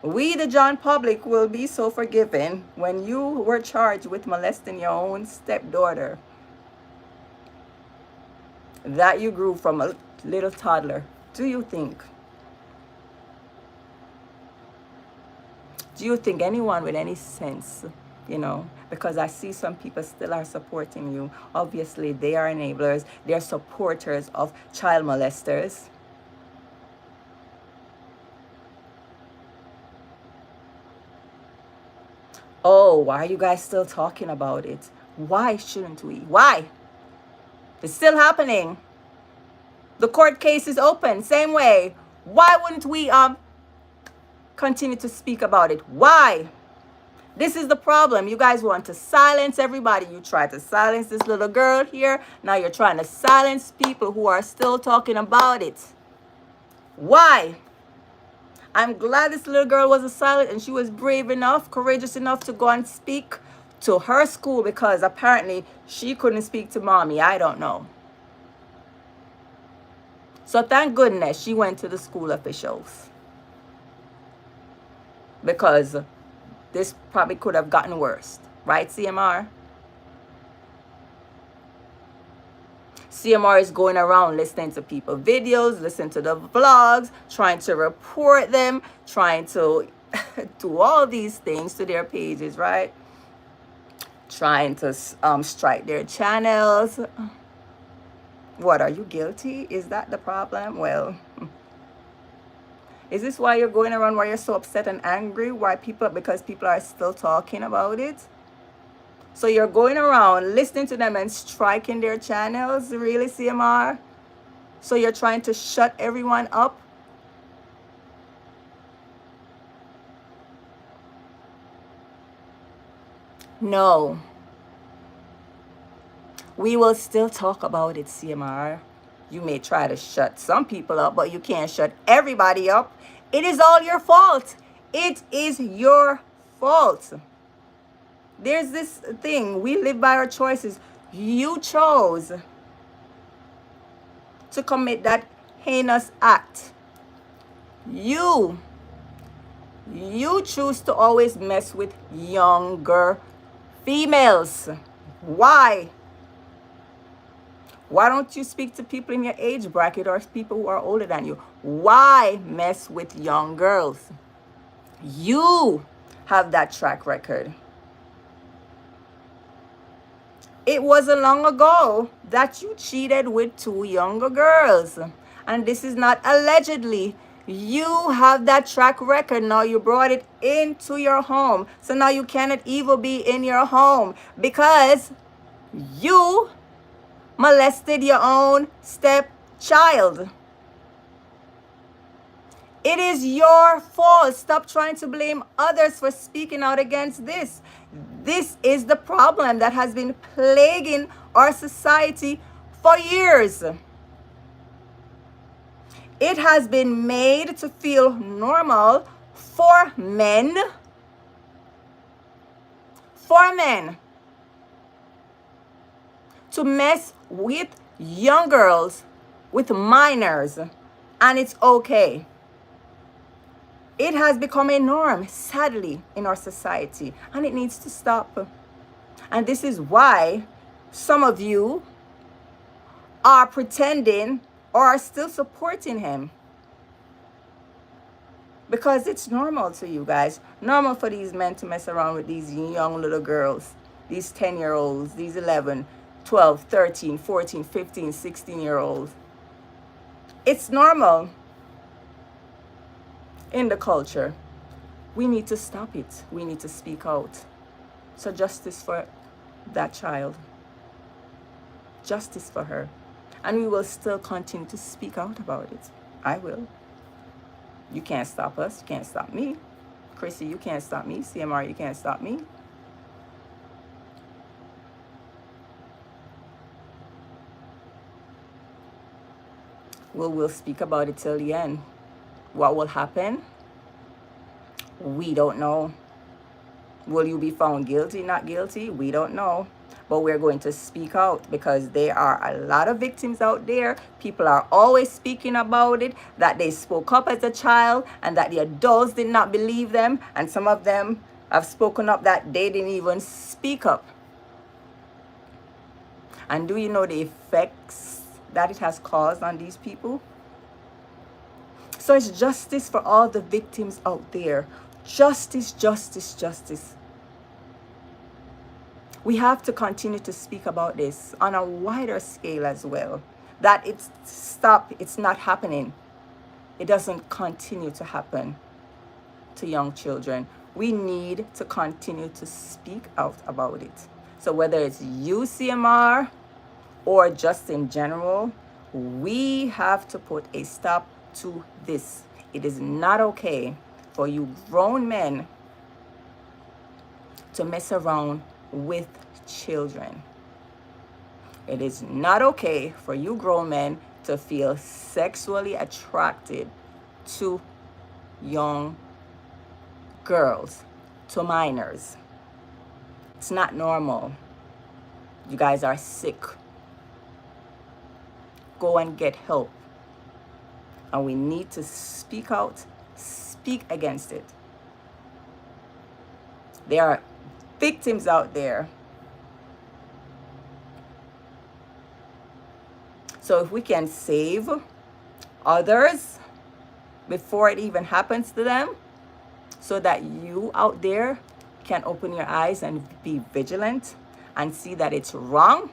we, the John public, will be so forgiving when you were charged with molesting your own stepdaughter that you grew from a little toddler? Do you think? Do you think anyone with any sense, because I see some people still are supporting you. Obviously, they are enablers. They're supporters of child molesters. Oh, why are you guys still talking about it? Why shouldn't we? Why? It's still happening. The court case is open. Same way. Why wouldn't we continue to speak about it? Why? This is the problem. You guys want to silence everybody. You tried to silence this little girl here. Now you're trying to silence people who are still talking about it. Why? I'm glad this little girl wasn't silent and she was brave enough, courageous enough to go and speak to her school, because apparently she couldn't speak to mommy. I don't know. So thank goodness she went to the school officials, because this probably could have gotten worse. Right, CMR? CMR is going around listening to people videos, listening to the vlogs, trying to report them, trying to do all these things to their pages, right? Trying to strike their channels. What, are you guilty? Is that the problem? Well, is this why you're going around, why you're so upset and angry? Why because people are still talking about it? So you're going around listening to them and striking their channels? Really, CMR? So you're trying to shut everyone up? No. We will still talk about it, CMR. You may try to shut some people up, but you can't shut everybody up. It is all your fault. It is your fault. There's this thing. We live by our choices. You chose to commit that heinous act. You choose to always mess with younger females. Why? Why don't you speak to people in your age bracket or people who are older than you? Why mess with young girls? You have that track record. It wasn't long ago that you cheated with 2 younger girls. And this is not allegedly. You have that track record. Now you brought it into your home. So now you cannot even be in your home because you molested your own stepchild. It is your fault. Stop trying to blame others for speaking out against this. This is the problem that has been plaguing our society for years. It has been made to feel normal for men to mess with young girls, with minors, and it's okay. It has become a norm, sadly, in our society, and it needs to stop. And this is why some of you are pretending or are still supporting him. Because it's normal to you guys. Normal for these men to mess around with these young little girls, these 10-year-olds, these 11, 12, 13, 14, 15, 16-year-olds. It's normal in the culture. We need to stop it. We need to speak out. So justice for that child. Justice for her. And we will still continue to speak out about it. I will. You can't stop us. You can't stop me. Chrissy, you can't stop me. CMR, you can't stop me. We'll speak about it till the end. What will happen? We don't know. Will you be found guilty, not guilty? We don't know. But we're going to speak out because there are a lot of victims out there. People are always speaking about it, that they spoke up as a child and that the adults did not believe them. And some of them have spoken up that they didn't even speak up. And do you know the effects that it has caused on these people? So it's justice for all the victims out there. Justice, justice, justice. We have to continue to speak about this on a wider scale as well. That it's not happening. It doesn't continue to happen to young children. We need to continue to speak out about it. So whether it's CMR or just in general, we have to put a stop to this. It is not okay for you grown men to mess around with children. It is not okay for you grown men to feel sexually attracted to young girls, to minors. It's not normal. You guys are sick. Go and get help. And we need to speak out, speak against it. There are victims out there. So if we can save others before it even happens to them, so that you out there can open your eyes and be vigilant and see that it's wrong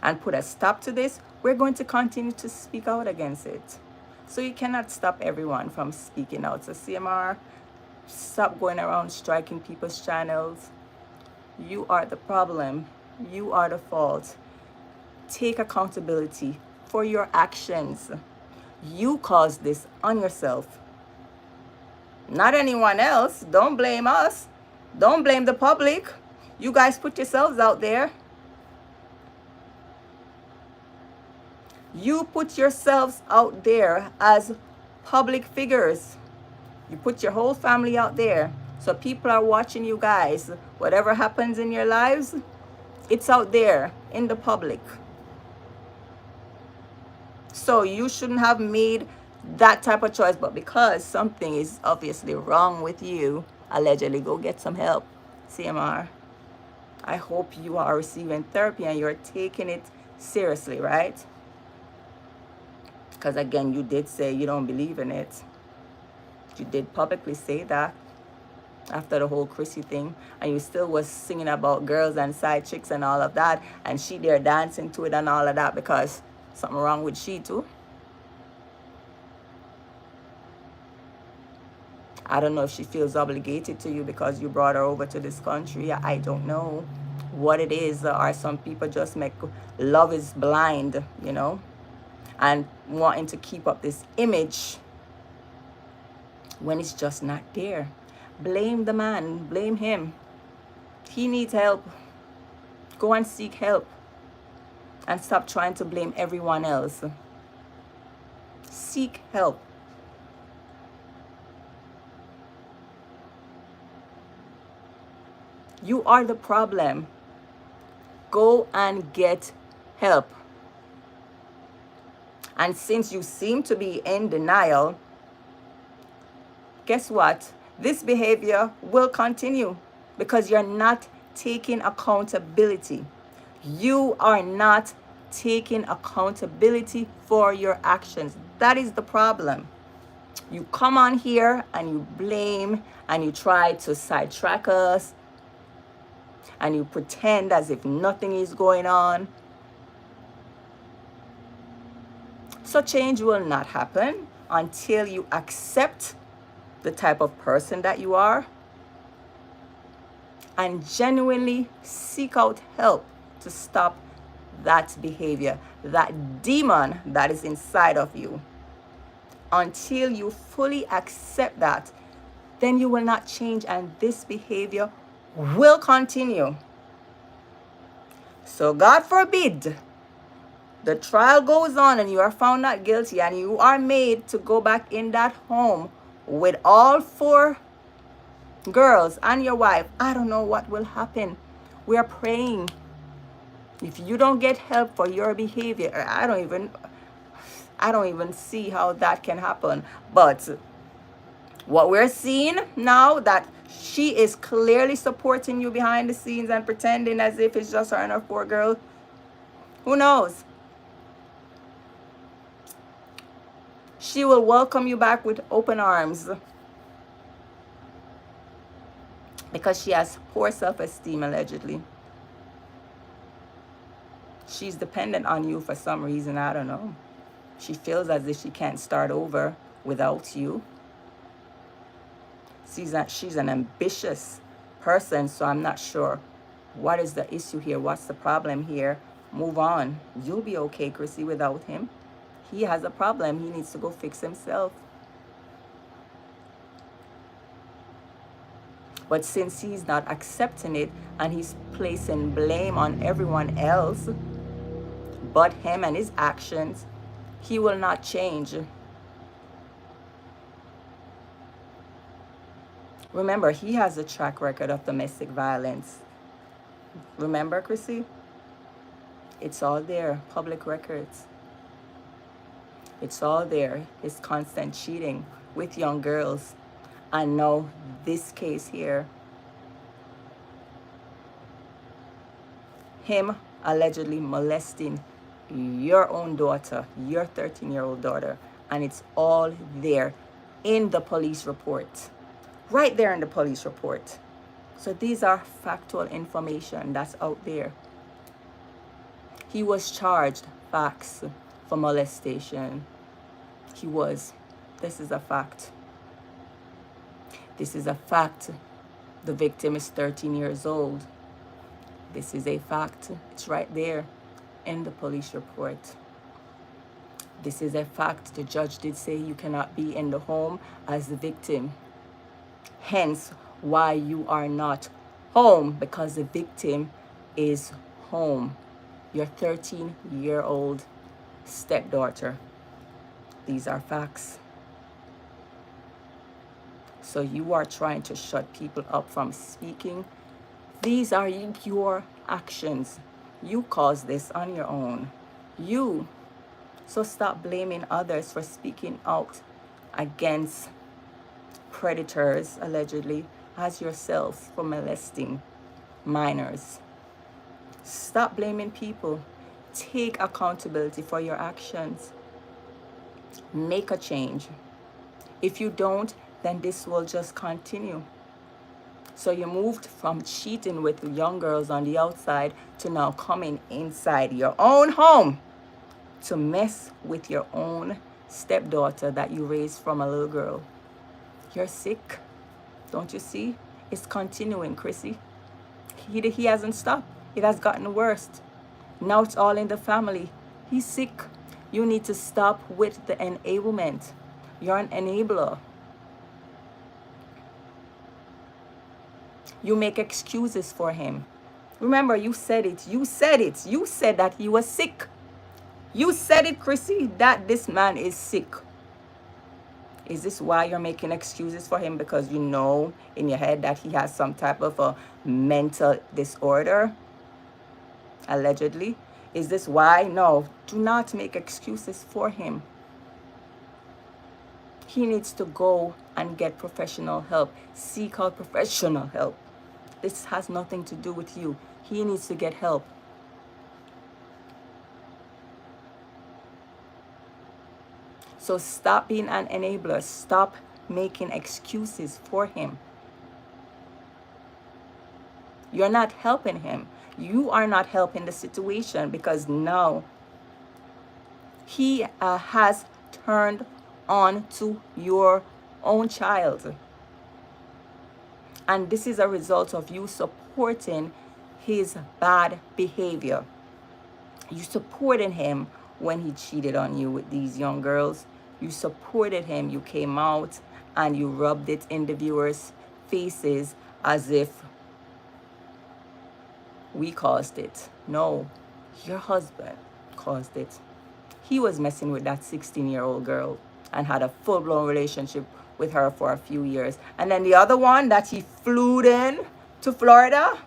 and put a stop to this, we're going to continue to speak out against it. So you cannot stop everyone from speaking out. So CMR, stop going around striking people's channels. You are the problem. You are the fault. Take accountability for your actions. You caused this on yourself. Not anyone else. Don't blame us. Don't blame the public. You guys put yourselves out there. You put yourselves out there as public figures. You put your whole family out there. So people are watching you guys. Whatever happens in your lives, it's out there in the public. So you shouldn't have made that type of choice. But because something is obviously wrong with you, allegedly, go get some help. CMR, I hope you are receiving therapy and you're taking it seriously, right? Because again, you did say you don't believe in it. You did publicly say that after the whole Chrissy thing, and you still was singing about girls and side chicks and all of that, and she there dancing to it and all of that because something wrong with she too. I don't know if she feels obligated to you because you brought her over to this country. I don't know what it is. Or some people just make love is blind, you know, and wanting to keep up this image when it's just not there. Blame the man. Blame him. He needs help. Go and seek help. And stop trying to blame everyone else. Seek help. You are the problem. Go and get help. And since you seem to be in denial, guess what? This behavior will continue because you're not taking accountability. You are not taking accountability for your actions. That is the problem. You come on here and you blame and you try to sidetrack us and you pretend as if nothing is going on. So change will not happen until you accept the type of person that you are and genuinely seek out help to stop that behavior, that demon that is inside of you. Until you fully accept that, then you will not change and this behavior will continue. So God forbid the trial goes on and you are found not guilty and you are made to go back in that home with all 4 girls and your wife. I don't know what will happen. We are praying. If you don't get help for your behavior, I don't even see how that can happen. But what we're seeing now, that she is clearly supporting you behind the scenes and pretending as if it's just her and her poor girl. Who knows? She will welcome you back with open arms because she has poor self-esteem, allegedly. She's dependent on you for some reason, I don't know. She feels as if she can't start over without you. She's an ambitious person, so I'm not sure what is the issue here. What's the problem here? Move on. You'll be okay, Chrissy, without him. He has a problem. He needs to go fix himself. But since he's not accepting it and he's placing blame on everyone else but him and his actions, he will not change. Remember, he has a track record of domestic violence. Remember, Chrissy? It's all there, public records. It's all there. His constant cheating with young girls. And now this case here. Him allegedly molesting your own daughter, your 13-year-old daughter. And it's all there in the police report. Right there in the police report. So these are factual information that's out there. He was charged, facts, for molestation. He was. This is a fact. This is a fact. The victim is 13 years old. This is a fact. It's right there in the police report. This is a fact. The judge did say you cannot be in the home as the victim. Hence, why you are not home, because the victim is home. Your 13-year-old stepdaughter. These are facts. So you are trying to shut people up from speaking. These are your actions. You caused this on your own. You. So stop blaming others for speaking out against predators, allegedly, as yourself for molesting minors. Stop blaming people. Take accountability for your actions. Make a change. If you don't, then this will just continue. So you moved from cheating with young girls on the outside to now coming inside your own home to mess with your own stepdaughter that you raised from a little girl. You're sick. Don't you see? It's continuing, Chrissy. He hasn't stopped. It has gotten worse. Now it's all in the family. He's sick. You need to stop with the enablement. You're an enabler. You make excuses for him. Remember, you said it. You said it. You said that he was sick. You said it, Chrissy, that this man is sick. Is this why you're making excuses for him? Because you know in your head that he has some type of a mental disorder? Allegedly. Is this why? No, do not make excuses for him. He needs to go and get professional help. Seek out professional help. This has nothing to do with you. He needs to get help. So stop being an enabler. Stop making excuses for him. You're not helping him. You are not helping the situation, because now he has turned on to your own child. And this is a result of you supporting his bad behavior. You supported him when he cheated on you with these young girls. You supported him. You came out and you rubbed it in the viewers' faces as if we caused it. No, your husband caused it. He was messing with that 16-year-old girl and had a full-blown relationship with her for a few years. And then the other one that he flew in to Florida,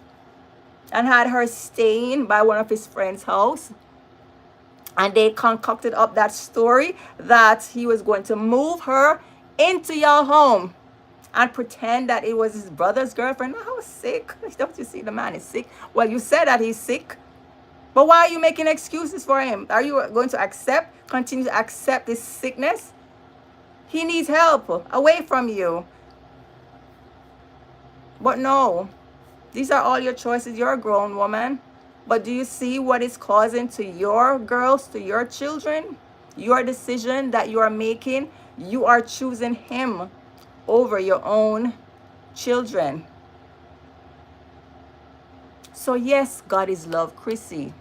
and had her staying by one of his friend's house. And they concocted up that story that he was going to move her into your home and pretend that it was his brother's girlfriend. How sick. Don't you see the man is sick? Well, you said that he's sick. But why are you making excuses for him? Are you going to continue to accept this sickness? He needs help away from you. But no, these are all your choices. You're a grown woman. But do you see what it's causing to your girls, to your children? Your decision that you are making, you are choosing him over your own children. So yes, God is love, Chrissy.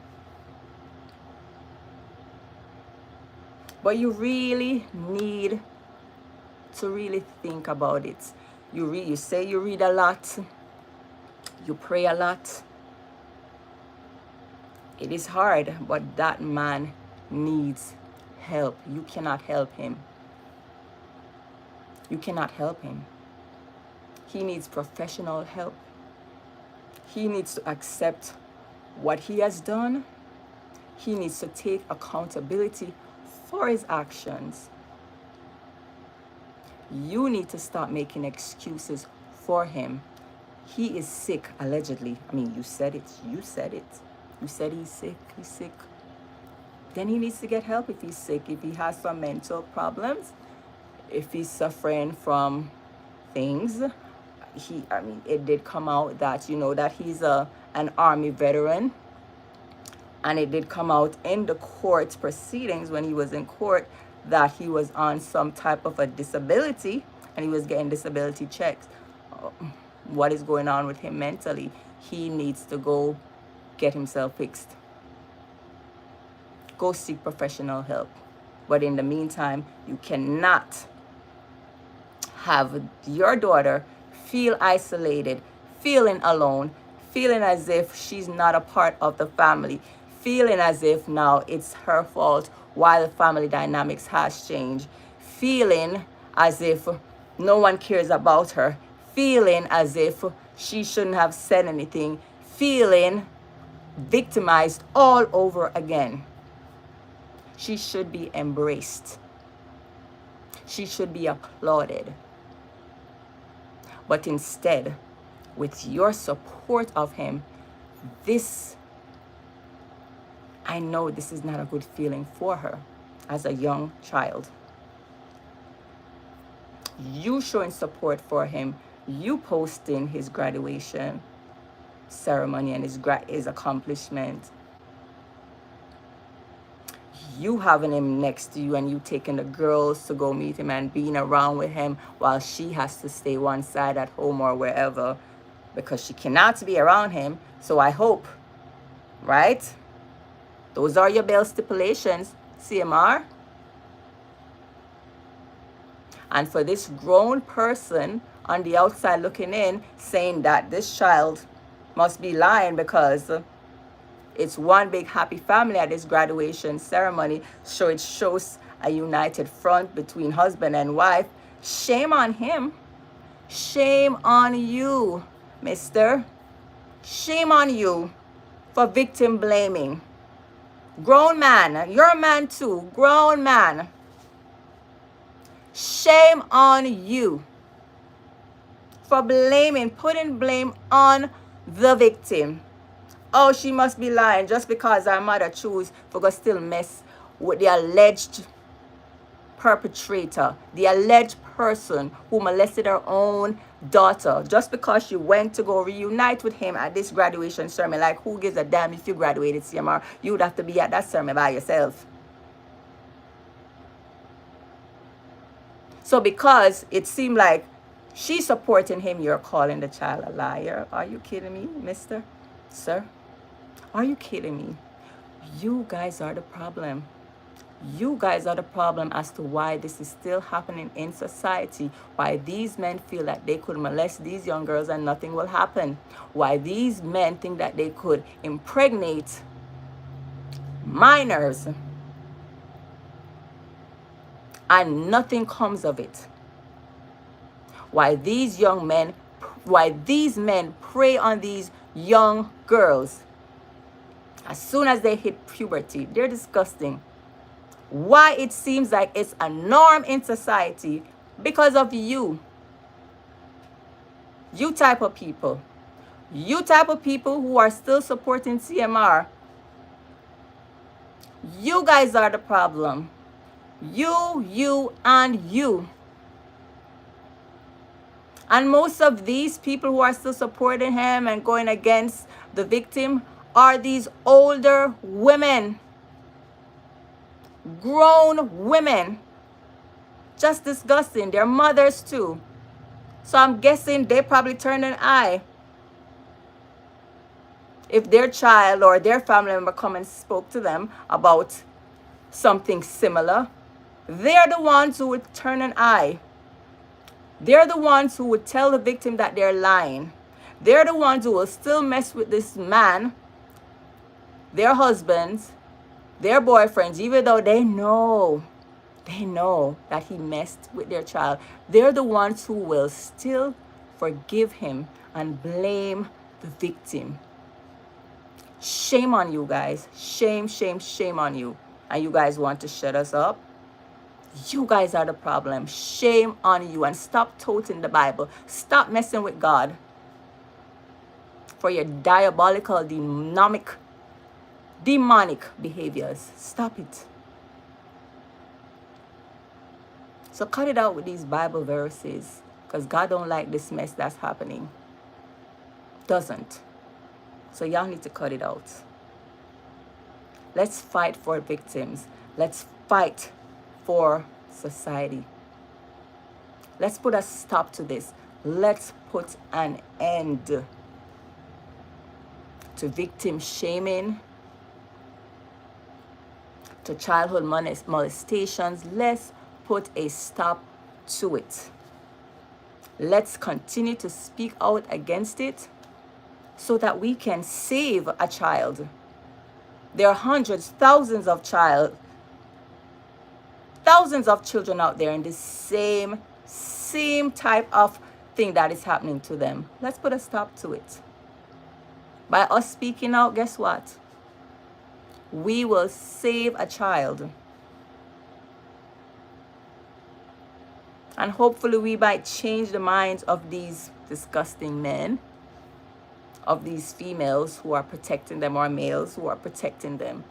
But you really need to really think about it. You say you read a lot. You pray a lot. It is hard, but that man needs help. You cannot help him. You cannot help him. He needs professional help. He needs to accept what he has done. He needs to take accountability for his actions. You need to stop making excuses for him. He is sick, allegedly. I mean, you said it. You said it. You said he's sick. He's sick. Then he needs to get help if he's sick. If he has some mental problems, if he's suffering from things, it did come out that, that he's an army veteran. And it did come out in the court proceedings when he was in court that he was on some type of a disability and he was getting disability checks. What is going on with him mentally? He needs to go get himself fixed. Go seek professional help. But in the meantime, you cannot have your daughter feel isolated, feeling alone, feeling as if she's not a part of the family, feeling as if now it's her fault why the family dynamics has changed, feeling as if no one cares about her, feeling as if she shouldn't have said anything, feeling victimized all over again. She should be embraced. She should be applauded. But instead, with your support of him, I know this is not a good feeling for her as a young child. You showing support for him, you posting his graduation ceremony and his accomplishment, you having him next to you and you taking the girls to go meet him and being around with him while she has to stay one side at home or wherever because she cannot be around him. So I hope, right? Those are your bail stipulations, CMR. And for this grown person on the outside looking in, saying that this child must be lying because it's one big happy family at this graduation ceremony, so it shows a united front between husband and wife. Shame on him. Shame on you, mister. Shame on you for victim blaming. Grown man, you're a man too, grown man. Shame on you for putting blame on the victim. Oh, she must be lying just because her mother choose to still mess with the alleged perpetrator, the alleged person who molested her own daughter, just because she went to go reunite with him at this graduation ceremony. Like, who gives a damn if you graduated, CMR? You would have to be at that ceremony by yourself. So because it seemed like she's supporting him, you're calling the child a liar. Are you kidding me, mister? Sir? Are you kidding me? You guys are the problem. You guys are the problem as to why this is still happening in society. Why these men feel that they could molest these young girls and nothing will happen. Why these men think that they could impregnate minors and nothing comes of it. Why these men prey on these young girls. As soon as they hit puberty, they're disgusting. Why it seems like it's a norm in society? Because of you. You type of people. You type of people who are still supporting CMR. You guys are the problem. You, and you. And most of these people who are still supporting him and going against the victim are these older women. Grown women. Just disgusting. They're mothers too. So I'm guessing they probably turned an eye if their child or their family member come and spoke to them about something similar. They're the ones who would turn an eye. They're the ones who would tell the victim that they're lying. They're the ones who will still mess with this man, their husbands, their boyfriends, even though they know that he messed with their child. They're the ones who will still forgive him and blame the victim. Shame on you guys. Shame, shame, shame on you. And you guys want to shut us up? You guys are the problem. Shame on you. And stop toting the Bible. Stop messing with God for your diabolical, demonic behaviors. Stop it. So cut it out with these Bible verses, because God don't like this mess that's happening. Doesn't. So y'all need to cut it out. Let's fight for victims. Let's fight for society. Let's put a stop to this. Let's put an end to victim shaming, to childhood molestations. Let's put a stop to it. Let's continue to speak out against it so that we can save a child. There are hundreds, thousands of children out there in this same type of thing that is happening to them. Let's put a stop to it. By us speaking out, guess what? We will save a child. And hopefully we might change the minds of these disgusting men, of these females who are protecting them, or males who are protecting them.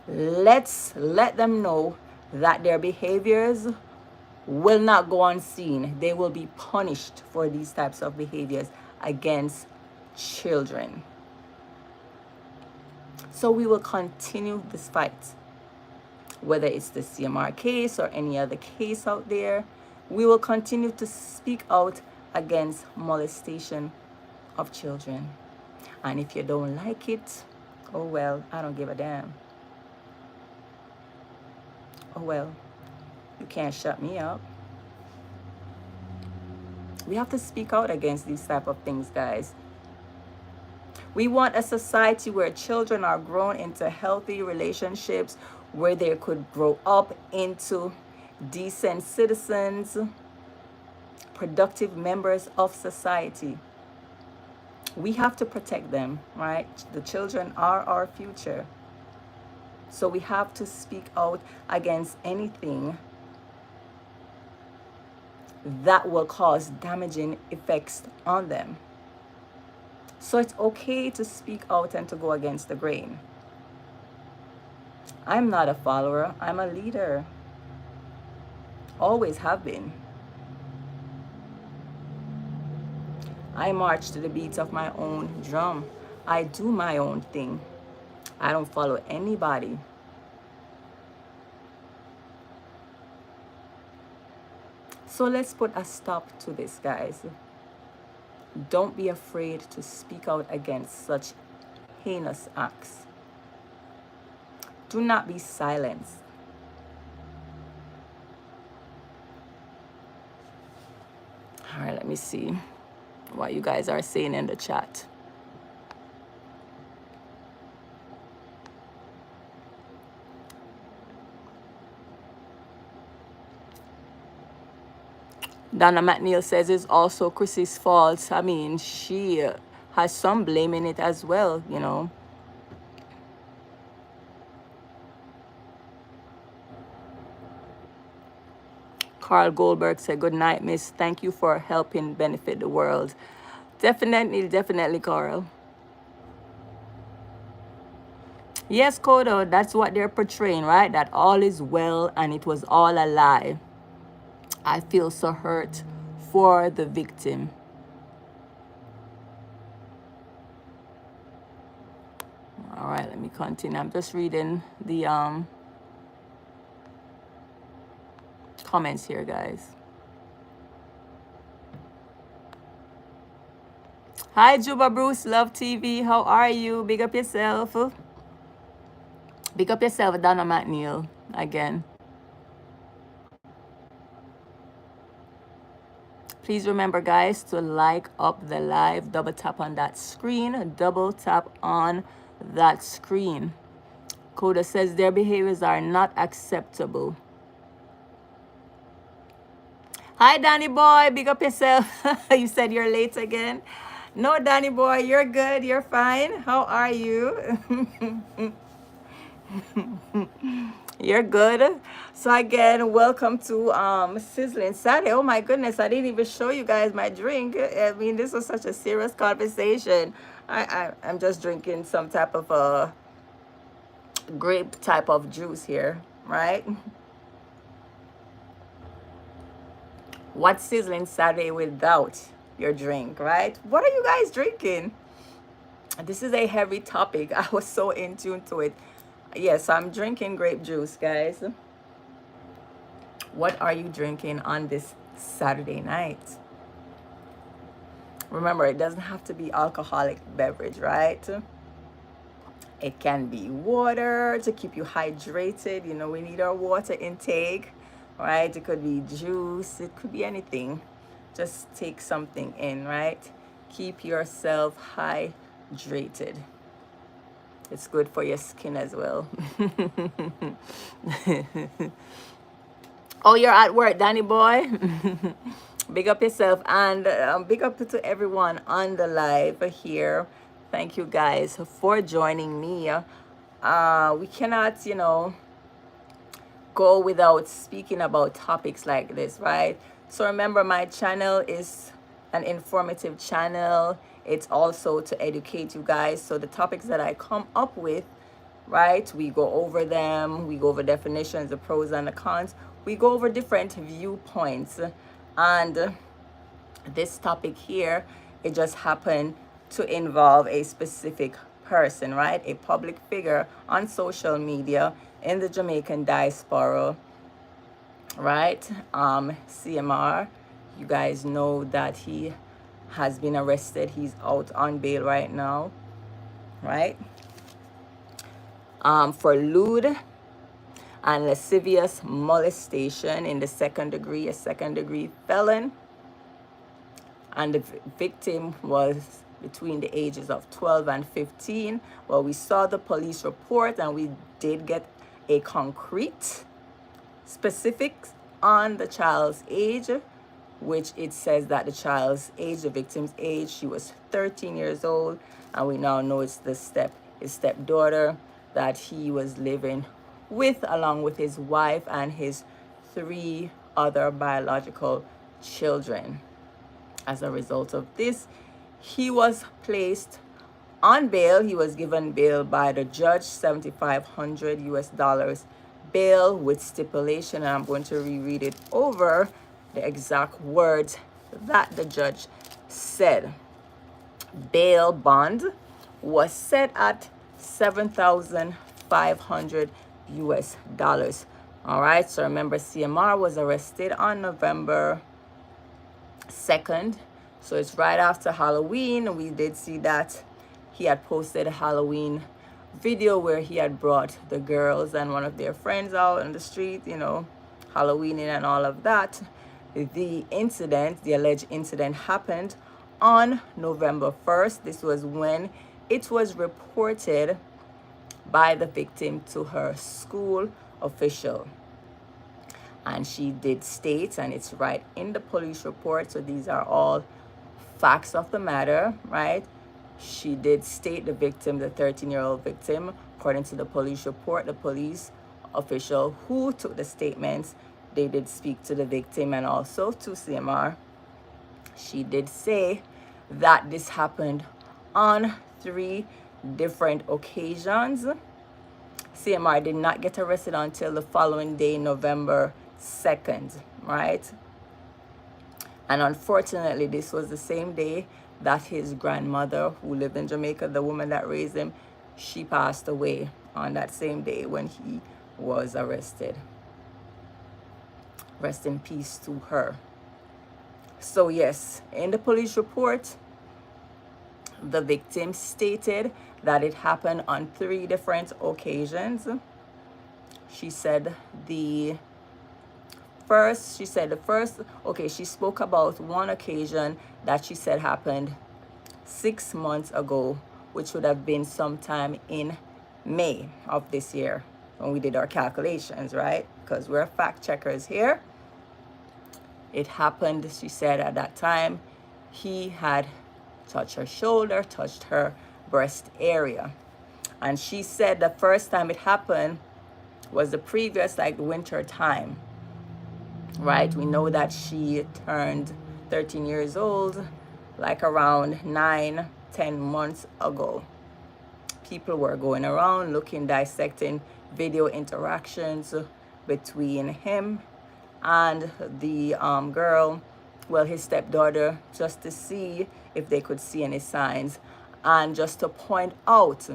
Let's let them know that their behaviors will not go unseen. They will be punished for these types of behaviors against children. So we will continue this fight. Whether it's the CMR case or any other case out there, we will continue to speak out against molestation of children. And if you don't like it, oh well, I don't give a damn. Oh well, you can't shut me up. We have to speak out against these type of things, guys. We want a society where children are grown into healthy relationships, where they could grow up into decent citizens, productive members of society. We have to protect them, right? The children are our future. So we have to speak out against anything that will cause damaging effects on them. So it's okay to speak out and to go against the grain. I'm not a follower, I'm a leader. Always have been. I march to the beats of my own drum. I do my own thing. I don't follow anybody. So let's put a stop to this, guys. Don't be afraid to speak out against such heinous acts. Do not be silenced. All right, let me see what you guys are saying in the chat. Donna McNeil says it's also Chrissy's fault. I mean, she has some blame in it as well, you know. Carl Goldberg said, good night, miss. Thank you for helping benefit the world. Definitely, definitely, Carl. Yes, Kodo, that's what they're portraying, right? That all is well and it was all a lie. I feel so hurt for the victim. All right, let me continue. I'm just reading the comments here, guys. Hi, Juba Bruce, Love TV. How are you? Big up yourself. Big up yourself, Donna McNeil, again. Please remember, guys, to like up the live. Double tap on that screen. Double tap on that screen. Coda says their behaviors are not acceptable. Hi, Danny boy. Big up yourself. You said you're late again. No, Danny boy, you're good. You're fine. How are you? You're good. So again, welcome to Sizzling Saturday. Oh my goodness, I didn't even show you guys my drink. I mean, this was such a serious conversation. I'm just drinking some type of grape type of juice here, right? What's Sizzling Saturday without your drink, right? What are you guys drinking? This is a heavy topic. I was so in tune to it. Yes, I'm drinking grape juice, guys. What are you drinking on this Saturday night? Remember, it doesn't have to be alcoholic beverage, right? It can be water to keep you hydrated. You know, we need our water intake, right? It could be juice. It could be anything. Just take something in, right? Keep yourself hydrated. It's good for your skin as well. Oh, you're at work, Danny boy. Big up yourself, and big up to everyone on the live here. Thank you guys for joining me. We cannot, you know, go without speaking about topics like this, right? So remember, my channel is an informative channel. It's also to educate you guys. So the topics that I come up with, right, we go over them. We go over definitions, the pros and the cons. We go over different viewpoints. And this topic here, it just happened to involve a specific person, right? A public figure on social media in the Jamaican diaspora, right? CMR, you guys know that he has been arrested. He's out on bail right now, right? For lewd and lascivious molestation in the second degree, a second degree felon. And the victim was between the ages of 12 and 15. Well, we saw the police report and we did get a concrete specifics on the child's age, which it says that the child's age, the victim's age, she was 13 years old, and we now know it's his stepdaughter that he was living with, along with his wife and his 3 other biological children. As a result of this, he was placed on bail. He was given bail by the judge, $7,500 bail with stipulation, and I'm going to reread it over the exact words that the judge said. Bail bond was set at $7,500. All right, so remember, CMR was arrested on November 2nd, so it's right after Halloween. We did see that he had posted a Halloween video where he had brought the girls and one of their friends out on the street, you know, Halloweening and all of that. The incident, the alleged incident, happened on November 1st. This was when it was reported by the victim to her school official. And she did state, and it's right in the police report, so these are all facts of the matter, right? She did state the victim, the 13-year-old victim, according to the police report, the police official who took the statements, they did speak to the victim and also to CMR. She did say that this happened on 3 different occasions. CMR did not get arrested until the following day, November 2nd, right? And unfortunately, this was the same day that his grandmother, who lived in Jamaica, the woman that raised him, she passed away on that same day when he was arrested. Rest in peace to her. So yes, in the police report, the victim stated that it happened on 3 different occasions. She said the first, okay, she spoke about one occasion that she said happened 6 months ago, which would have been sometime in May of this year when we did our calculations, right? Because we're fact checkers here. It happened, she said, at that time, he had touched her shoulder, touched her breast area. And she said the first time it happened was the previous, like, winter time, right? We know that she turned 13 years old, like around 9-10 months ago. People were going around looking, dissecting video interactions between him and the girl, well, his stepdaughter, just to see if they could see any signs. And just to point out,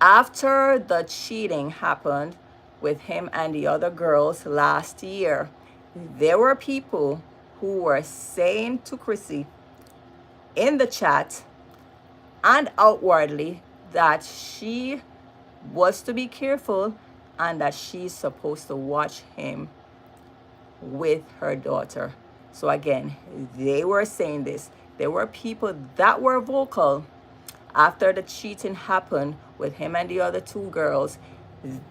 after the cheating happened with him and the other girls last year, there were people who were saying to Chrissy in the chat and outwardly that she was to be careful and that she's supposed to watch him with her daughter. So again, they were saying this. There were people that were vocal after the cheating happened with him and the other 2 girls.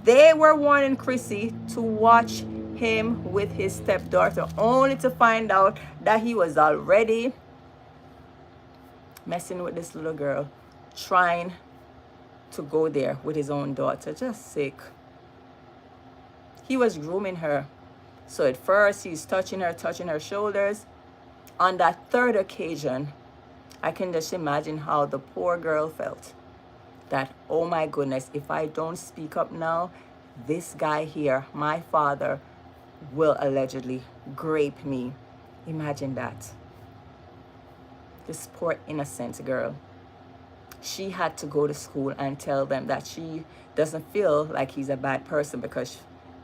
They were warning Chrissy to watch him with his stepdaughter, only to find out that he was already messing with this little girl, trying to go there with his own daughter. Just sick. He was grooming her. So at first he's touching her shoulders. On that 3rd occasion, I can just imagine how the poor girl felt. That, oh my goodness, if I don't speak up now, this guy here, my father, will allegedly grape me. Imagine that. This poor innocent girl. She had to go to school and tell them that she doesn't feel like he's a bad person because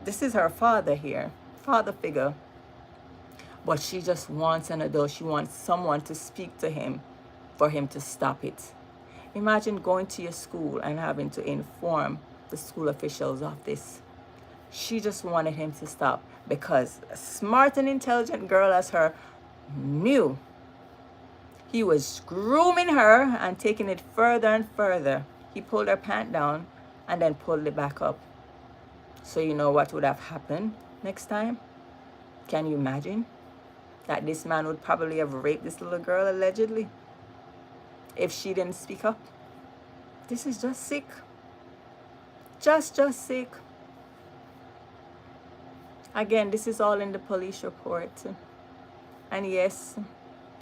this is her father here, father figure. But she just wants an adult. She wants someone to speak to him for him to stop it. Imagine going to your school and having to inform the school officials of this. She just wanted him to stop because a smart and intelligent girl as her knew he was grooming her and taking it further and further. He pulled her pant down and then pulled it back up. So you know what would have happened next time? Can you imagine? That this man would probably have raped this little girl allegedly if she didn't speak up. This is just sick. Just sick. Again, this is all in the police report. And yes,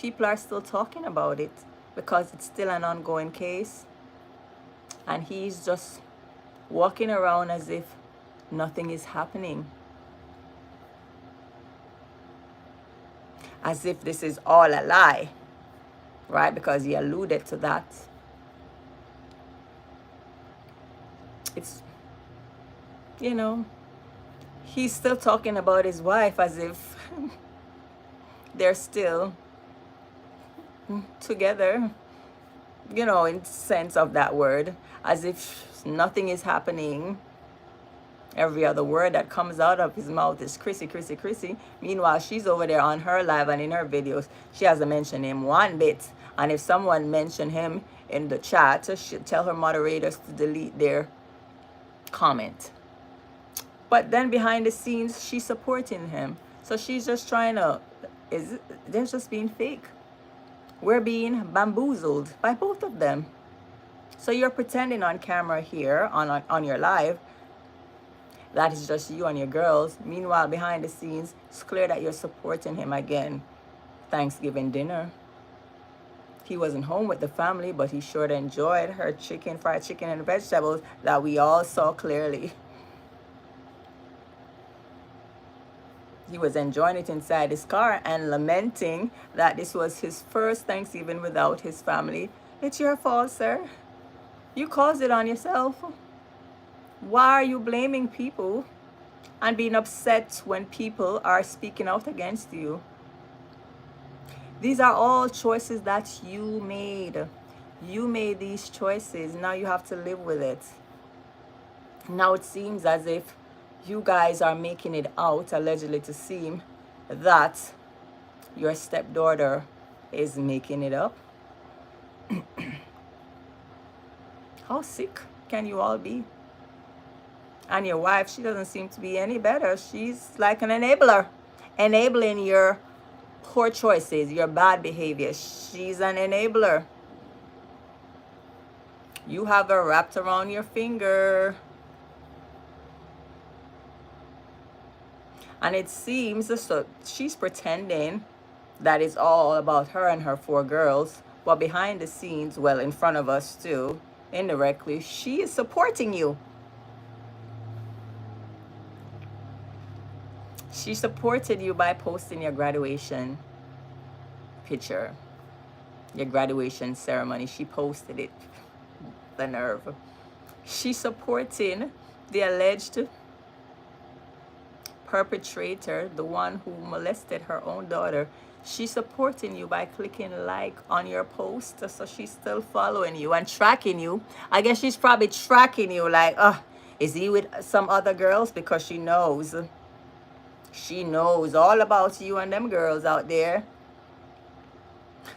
people are still talking about it because it's still an ongoing case. And he's just walking around as if nothing is happening. As if this is all a lie, right? Because he alluded to that. It's, you know, he's still talking about his wife as if they're still together, you know, in sense of that word, as if nothing is happening. Every other word that comes out of his mouth is Chrissy, Chrissy, Chrissy. Meanwhile, she's over there on her live and in her videos, she hasn't mentioned him one bit. And if someone mentioned him in the chat, she'll tell her moderators to delete their comment. But But then behind the scenes, she's supporting him. So she's just trying to, they're just being fake. We're being bamboozled by both of them. So you're pretending on camera here, on your live, that is just you and your girls. Meanwhile, behind the scenes, it's clear that you're supporting him again. Thanksgiving dinner. He wasn't home with the family, but he sure enjoyed her chicken, fried chicken, and vegetables that we all saw clearly. He was enjoying it inside his car and lamenting that this was his first Thanksgiving without his family. It's your fault, sir. You caused it on yourself. Why are you blaming people and being upset when people are speaking out against you? These are all choices that you made. You made these choices. Now you have to live with it. Now it seems as if you guys are making it out, allegedly to seem, that your stepdaughter is making it up. How sick can you all be? And your wife, she doesn't seem to be any better. She's like an enabler, enabling your poor choices, your bad behavior. She's an enabler. You have her wrapped around your finger. And it seems so she's pretending that it's all about her and her 4 girls. But behind the scenes, well, in front of us too, indirectly, she is supporting you. She supported you by posting your graduation picture, your graduation ceremony. She posted it. The nerve. She's supporting the alleged perpetrator, the one who molested her own daughter. She's supporting you by clicking like on your post. So she's still following you and tracking you. I guess she's probably tracking you like, is he with some other girls? Because she knows all about you and them girls out there.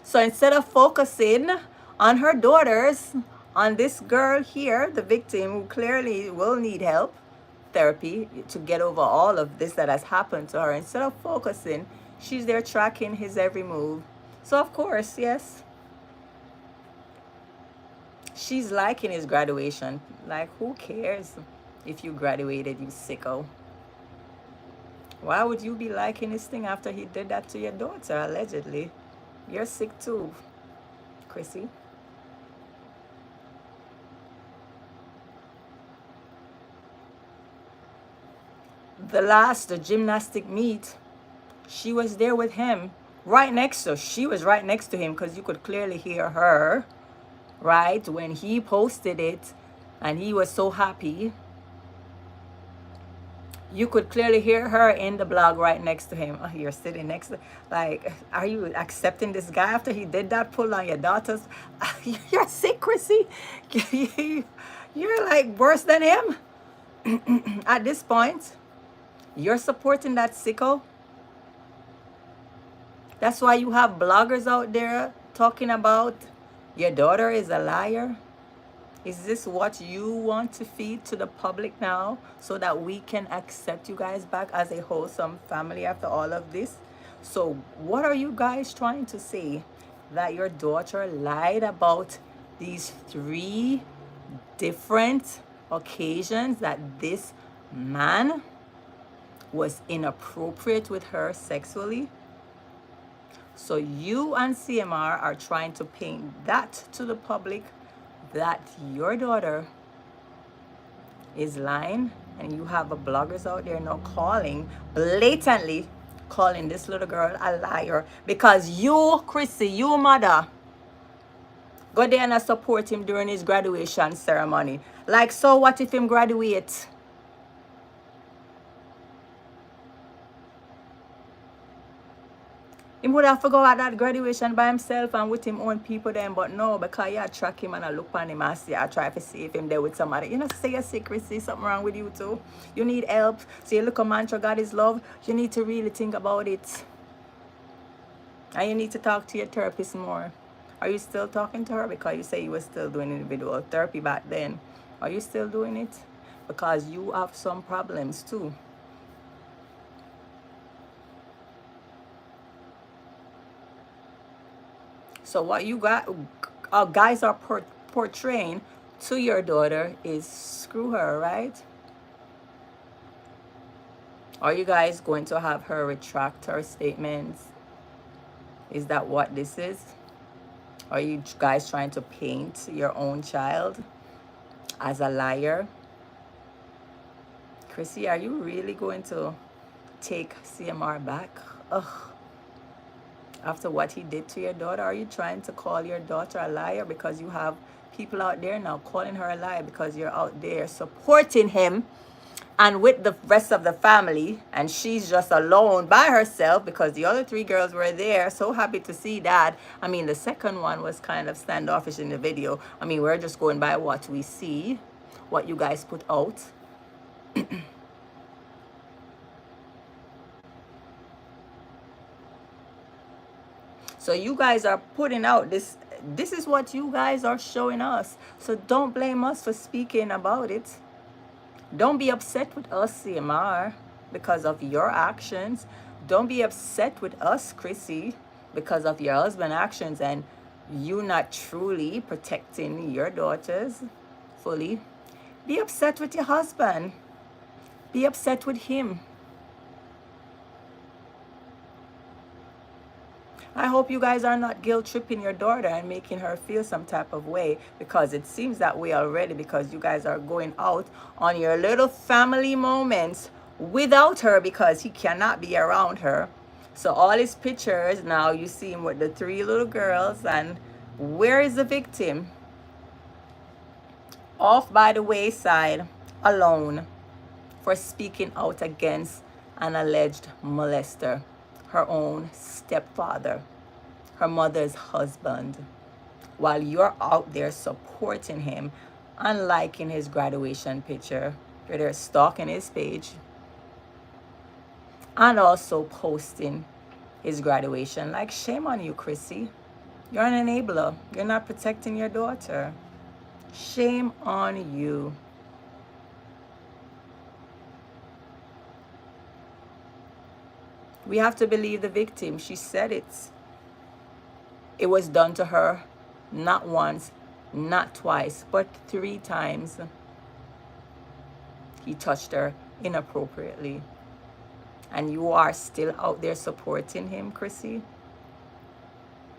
So instead of focusing on her daughters, on this girl here, the victim, who clearly will need help, therapy, to get over all of this that has happened to her, instead of focusing, she's there tracking his every move. So of course, yes, she's liking his graduation. Like, who cares if you graduated, you sicko? Why would you be liking this thing after he did that to your daughter, allegedly? You're sick too, Chrissy. The gymnastic meet, she was there with him, she was right next to him, because you could clearly hear her, right, when he posted it, and he was so happy. You could clearly hear her in the blog right next to him. Oh, you're sitting next to, like, are you accepting this guy after he did that pull on your daughters? You're sick, Chrissy. You're like worse than him at this point. You're supporting that sicko. That's why you have bloggers out there talking about your daughter is a liar. Is this what you want to feed to the public now, so that we can accept you guys back as a wholesome family after all of this? So what are you guys trying to say? That your daughter lied about these 3 different occasions that this man was inappropriate with her sexually? So you and CMR are trying to paint that to the public, that your daughter is lying, and you have bloggers out there now blatantly calling this little girl a liar, because you, Chrissy, you mother, go there and support him during his graduation ceremony. Like, so what if him graduate? He would have to go at that graduation by himself and with him own people then, but no, because you track him and I look on him and see, I try to see if him there with somebody. You know, say your secret, see something wrong with you too. You need help. So you look a mantra, God is love. You need to really think about it. And you need to talk to your therapist more. Are you still talking to her? Because you say you were still doing individual therapy back then. Are you still doing it? because you have some problems too. So what you got, guys are portraying to your daughter is screw her, right? Are you guys going to have her retract her statements? Is that what this is? Are you guys trying to paint your own child as a liar? Chrissy, are you really going to take CMR back? Ugh. After what he did to your daughter, are you trying to call your daughter a liar because you have people out there now calling her a liar because you're out there supporting him and with the rest of the family, and she's just alone by herself because the other three girls were there. So happy to see that. I mean, the second one was kind of standoffish in the video. I mean, we're just going by what we see, what you guys put out. So you guys are putting out this is what you guys are showing us. So don't blame us for speaking about it. Don't be upset with us, CMR, because of your actions. Don't be upset with us, Chrissy, because of your husband's actions and you not truly protecting your daughters fully. Be upset with your husband. Be upset with him. I hope you guys are not guilt tripping your daughter and making her feel some type of way, because it seems that way already, because you guys are going out on your little family moments without her because he cannot be around her. So all his pictures now you see him with the three little girls, and where is the victim? Off by the wayside, alone, for speaking out against an alleged molester, her own stepfather, her mother's husband, while you're out there supporting him and liking his graduation picture. You're there stalking his page and also posting his graduation. Like, shame on you, Chrissy. You're an enabler. You're not protecting your daughter. Shame on you. We have to believe the victim. She said it. It was done to her not once, not twice, but 3 times. He touched her inappropriately. And you are still out there supporting him, Chrissy?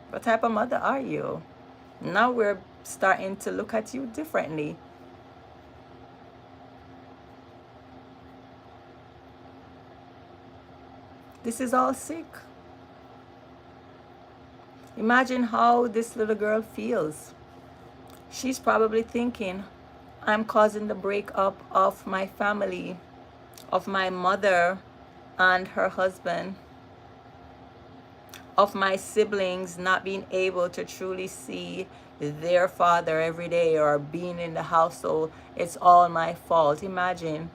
What type of mother are you? Now we're starting to look at you differently. This is all sick. Imagine how this little girl feels. She's probably thinking, I'm causing the breakup of my family, of my mother and her husband, of my siblings not being able to truly see their father every day or being in the household. It's all my fault. Imagine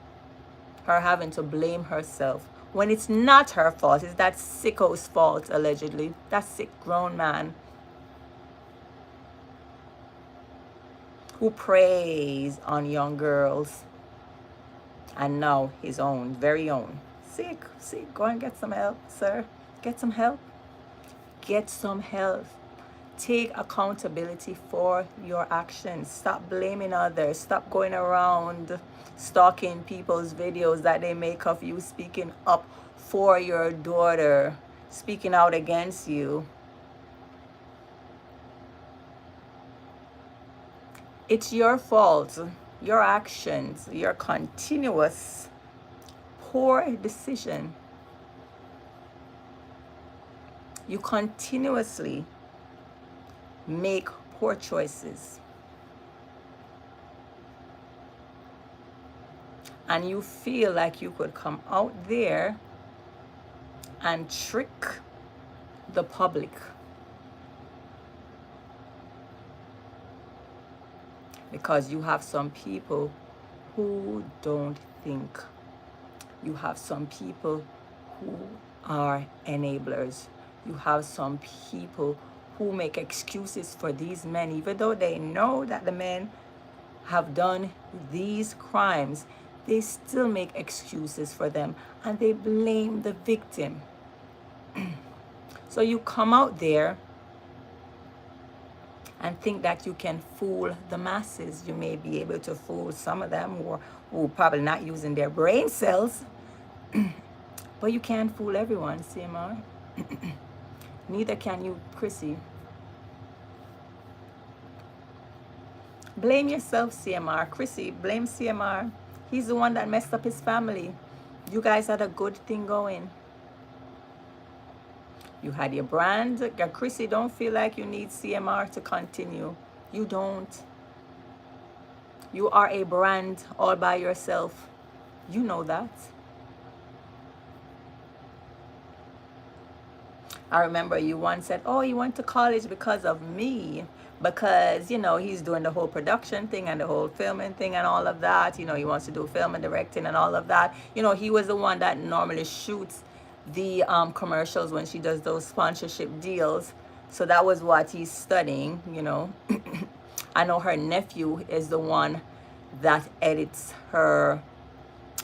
her having to blame herself when it's not her fault. It's that sicko's fault, allegedly. That sick grown man who preys on young girls, and now his own, very own. Sick. Go and get some help, sir. Get some help. Get some help. Take accountability for your actions. Stop blaming others. Stop going around stalking people's videos that they make of you speaking up for your daughter, speaking out against you. It's your fault, your actions, your continuous poor decision. You continuously make poor choices. And you feel like you could come out there and trick the public. Because you have some people who don't think. You have some people who are enablers. You have some people who make excuses for these men, even though they know that the men have done these crimes. they still make excuses for them and they blame the victim. So you come out there and think that you can fool the masses. You may be able to fool some of them who probably not using their brain cells, but you can't fool everyone, CMR. Neither can you, Chrissy. Blame yourself, CMR. Chrissy, blame CMR. He's the one that messed up his family. You guys had a good thing going. You had your brand. Chrissy, don't feel like you need CMR to continue. You don't. You are a brand all by yourself. You know that. I remember you once said, oh, he went to college because of me. Because, you know, he's doing the whole production thing and the whole filming thing and all of that. You know, he wants to do film and directing and all of that. You know, he was the one that normally shoots the commercials when she does those sponsorship deals. So that was what he's studying, you know. I know her nephew is the one that edits her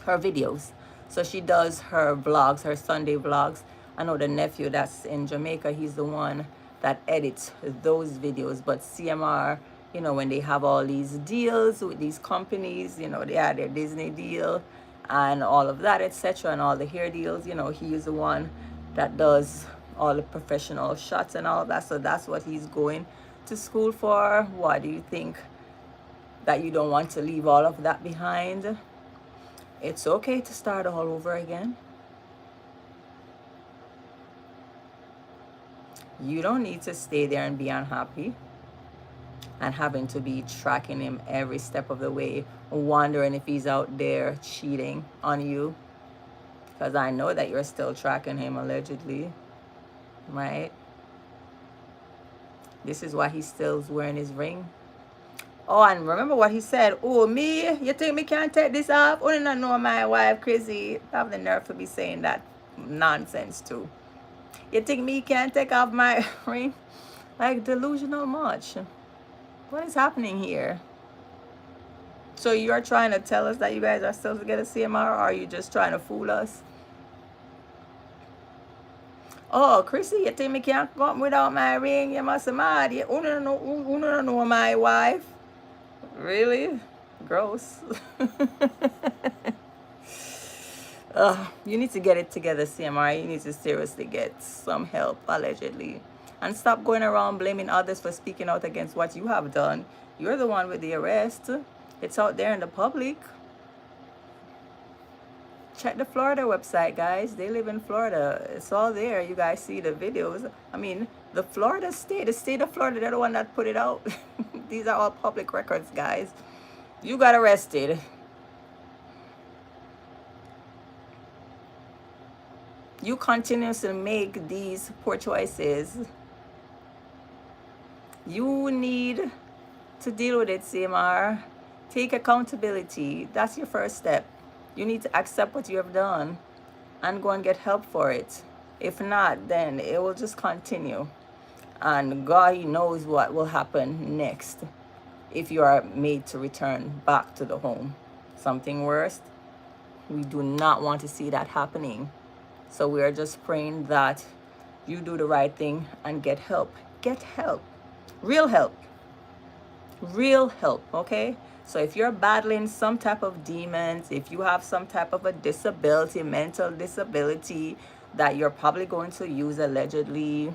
videos. So she does her vlogs, her Sunday vlogs. I know the nephew that's in Jamaica, he's the one that edits those videos. But CMR, you know, when they have all these deals with these companies, you know, they had their Disney deal and all of that, etc., and all the hair deals, you know, he is the one that does all the professional shots and all of that. So that's what he's going to school for. What do you think? That you don't want to leave all of that behind? It's okay to start all over again. You don't need to stay there and be unhappy and having to be tracking him every step of the way, wondering if he's out there cheating on you. Because I know that you're still tracking him allegedly, right? This is why he's still wearing his ring. Oh, and remember what he said. Oh, me? You think me can't take this off? Only not know my wife, crazy. I have the nerve to be saying that nonsense too. You think me can't take off my ring? Like, delusional much. What is happening here? So you're trying to tell us that you guys are still together, CMR, or are you just trying to fool us? Oh, Chrissy, you think me can't come without my ring? You must be mad. You don't know my wife. Really? Gross. You need to get it together, CMR. You need to seriously get some help, allegedly. And stop going around blaming others for speaking out against what you have done. You're the one with the arrest. It's out there in the public. Check the Florida website, guys. They live in Florida. It's all there. You guys see the videos. I mean, the state of Florida, they're the one that put it out. These are all public records, guys. You got arrested. You continuously make these poor choices. You need to deal with it, CMR. Take accountability. That's your first step. You need to accept what you have done and go and get help for it. If not, then it will just continue. And God knows what will happen next if you are made to return back to the home. Something worse. We do not want to see that happening. So we are just praying that you do the right thing and get help. Get help. Real help. Real help, okay? So if you're battling some type of demons, if you have some type of a disability, mental disability that you're probably going to use allegedly,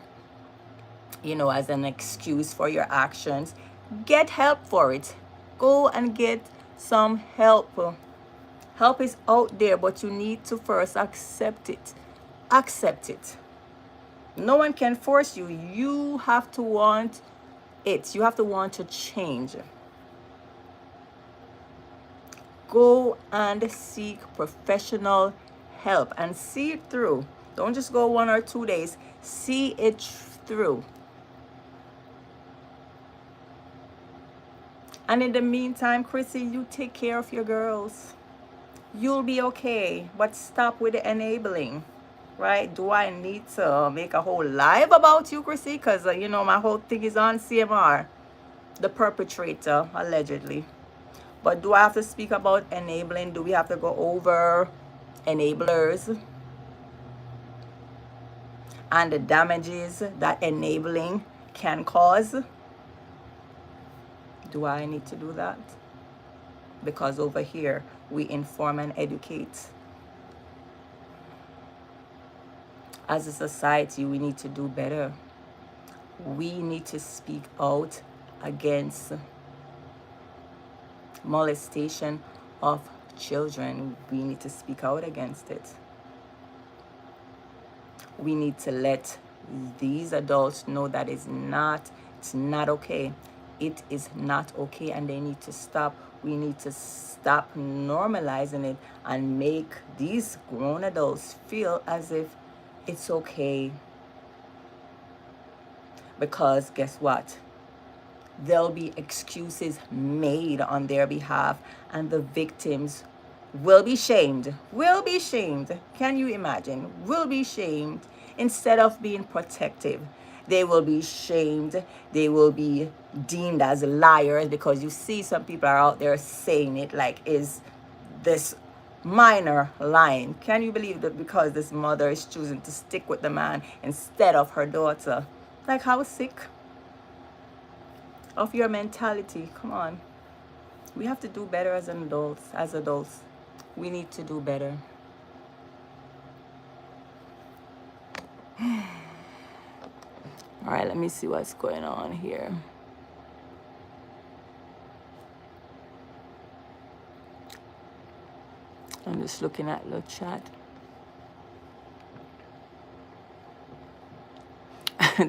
you know, as an excuse for your actions, get help for it. Go and get some help. Help is out there, but you need to first accept it. Accept it. No one can force you. You have to want it. You have to want to change. Go and seek professional help and see it through. Don't just go 1 or 2 days. See it through. And in the meantime, Chrissy, you take care of your girls. You'll be okay. But stop with the enabling. Right? Do I need to make a whole live about you, Chrissy? Because, you know, my whole thing is on CMR, the perpetrator, allegedly. But do I have to speak about enabling? Do we have to go over enablers and the damages that enabling can cause? Do I need to do that? Because over here, we inform and educate. As a society, we need to do better. We need to speak out against molestation of children. We need to speak out against it. We need to let these adults know that it's not okay. It is not okay, and they need to stop. We need to stop normalizing it and make these grown adults feel as if it's okay. Because guess what? There'll be excuses made on their behalf, and the victims will be shamed. Will be shamed. Can you imagine? Will be shamed. Instead of being protective, they will be shamed. They will be deemed as liars, because you see some people are out there saying it like is this minor lying. Can you believe that? Because this mother is choosing to stick with the man instead of her daughter. Like, how sick of your mentality. Come on. We have to do better as adults. We need to do better. All right, let me see what's going on here. I'm just looking at the chat.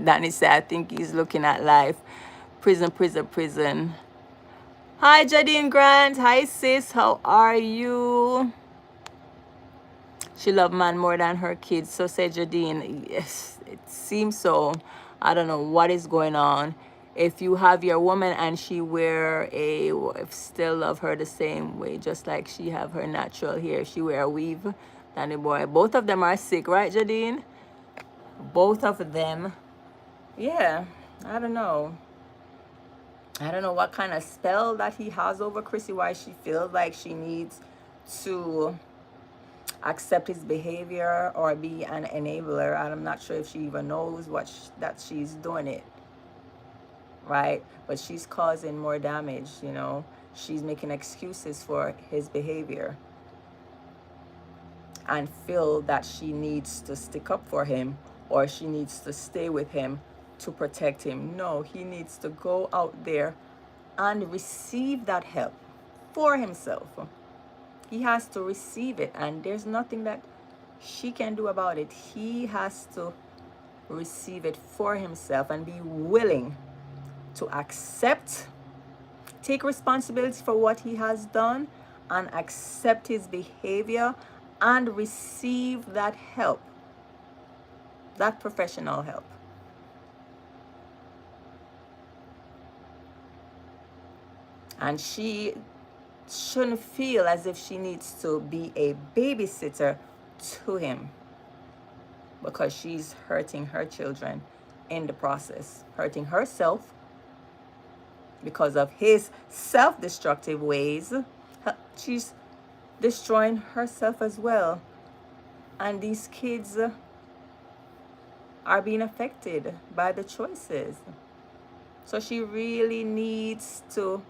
Danny said, I think he's looking at life. Prison. Hi, Jadine Grant. Hi, sis. How are you? She loved man more than her kids. So said Jadine. Yes, it seems so. I don't know what is going on. If you have your woman and she wear a, still love her the same way, just like she have her natural hair. She wear a weave. Danny boy. Both of them are sick, right, Jadine? Both of them. Yeah, I don't know. I don't know what kind of spell that he has over Chrissy, why she feels like she needs to accept his behavior or be an enabler. I'm not sure if she even knows what that she's doing it, right? But she's causing more damage, you know. She's making excuses for his behavior and feel that she needs to stick up for him or she needs to stay with him to protect him. No, he needs to go out there and receive that help for himself. He has to receive it, and there's nothing that she can do about it. He has to receive it for himself and be willing to accept, take responsibility for what he has done, and accept his behavior and receive that help, that professional help. And she shouldn't feel as if she needs to be a babysitter to him, because she's hurting her children in the process, hurting herself because of his self-destructive ways. She's destroying herself as well. And these kids are being affected by the choices. So she really needs to,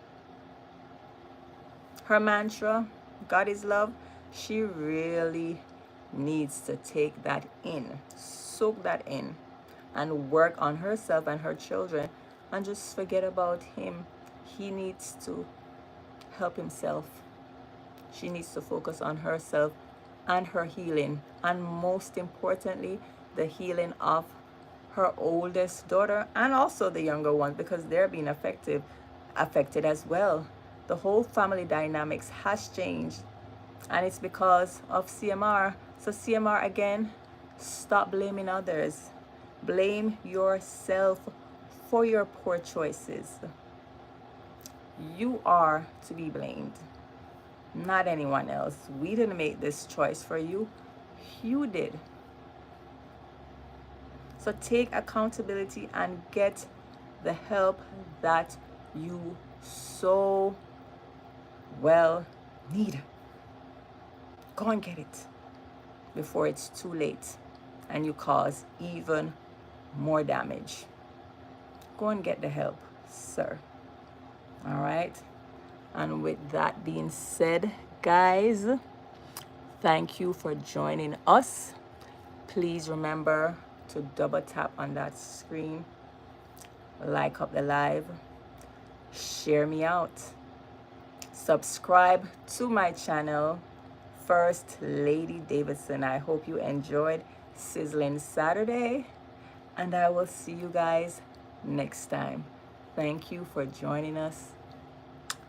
her mantra, God is love, she really needs to take that in, soak that in, and work on herself and her children and just forget about him. He needs to help himself. She needs to focus on herself and her healing, and most importantly, the healing of her oldest daughter and also the younger ones, because they're being affected as well. The whole family dynamics has changed, and it's because of CMR. So CMR, again, stop blaming others. Blame yourself for your poor choices. You are to be blamed, not anyone else. We didn't make this choice for you. You did. So take accountability and get the help that you so well need. Go and get it before it's too late and you cause even more damage. Go and get the help, sir. All right. And with that being said, guys, thank you for joining us. Please remember to double tap on that screen, like up the live, share me out, subscribe to my channel, First Lady Davidson. I hope you enjoyed Sizzling Saturday, and I will see you guys next time. Thank you for joining us.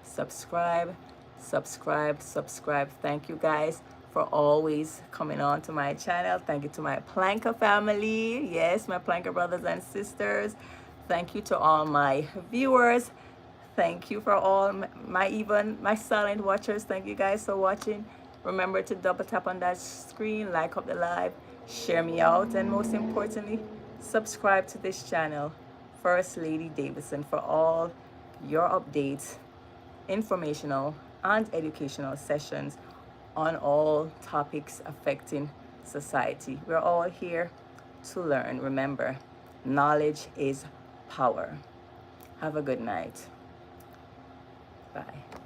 Subscribe, subscribe, subscribe. Thank you guys for always coming on to my channel. Thank you to my Planker family. Yes, my Planker brothers and sisters. Thank you to all my viewers. Thank you for all my silent watchers. Thank you guys for watching. Remember to double tap on that screen, like up the live, share me out, and most importantly, subscribe to this channel, First Lady Davidson, for all your updates, informational and educational sessions on all topics affecting society. We're all here to learn. Remember, knowledge is power. Have a good night. Bye.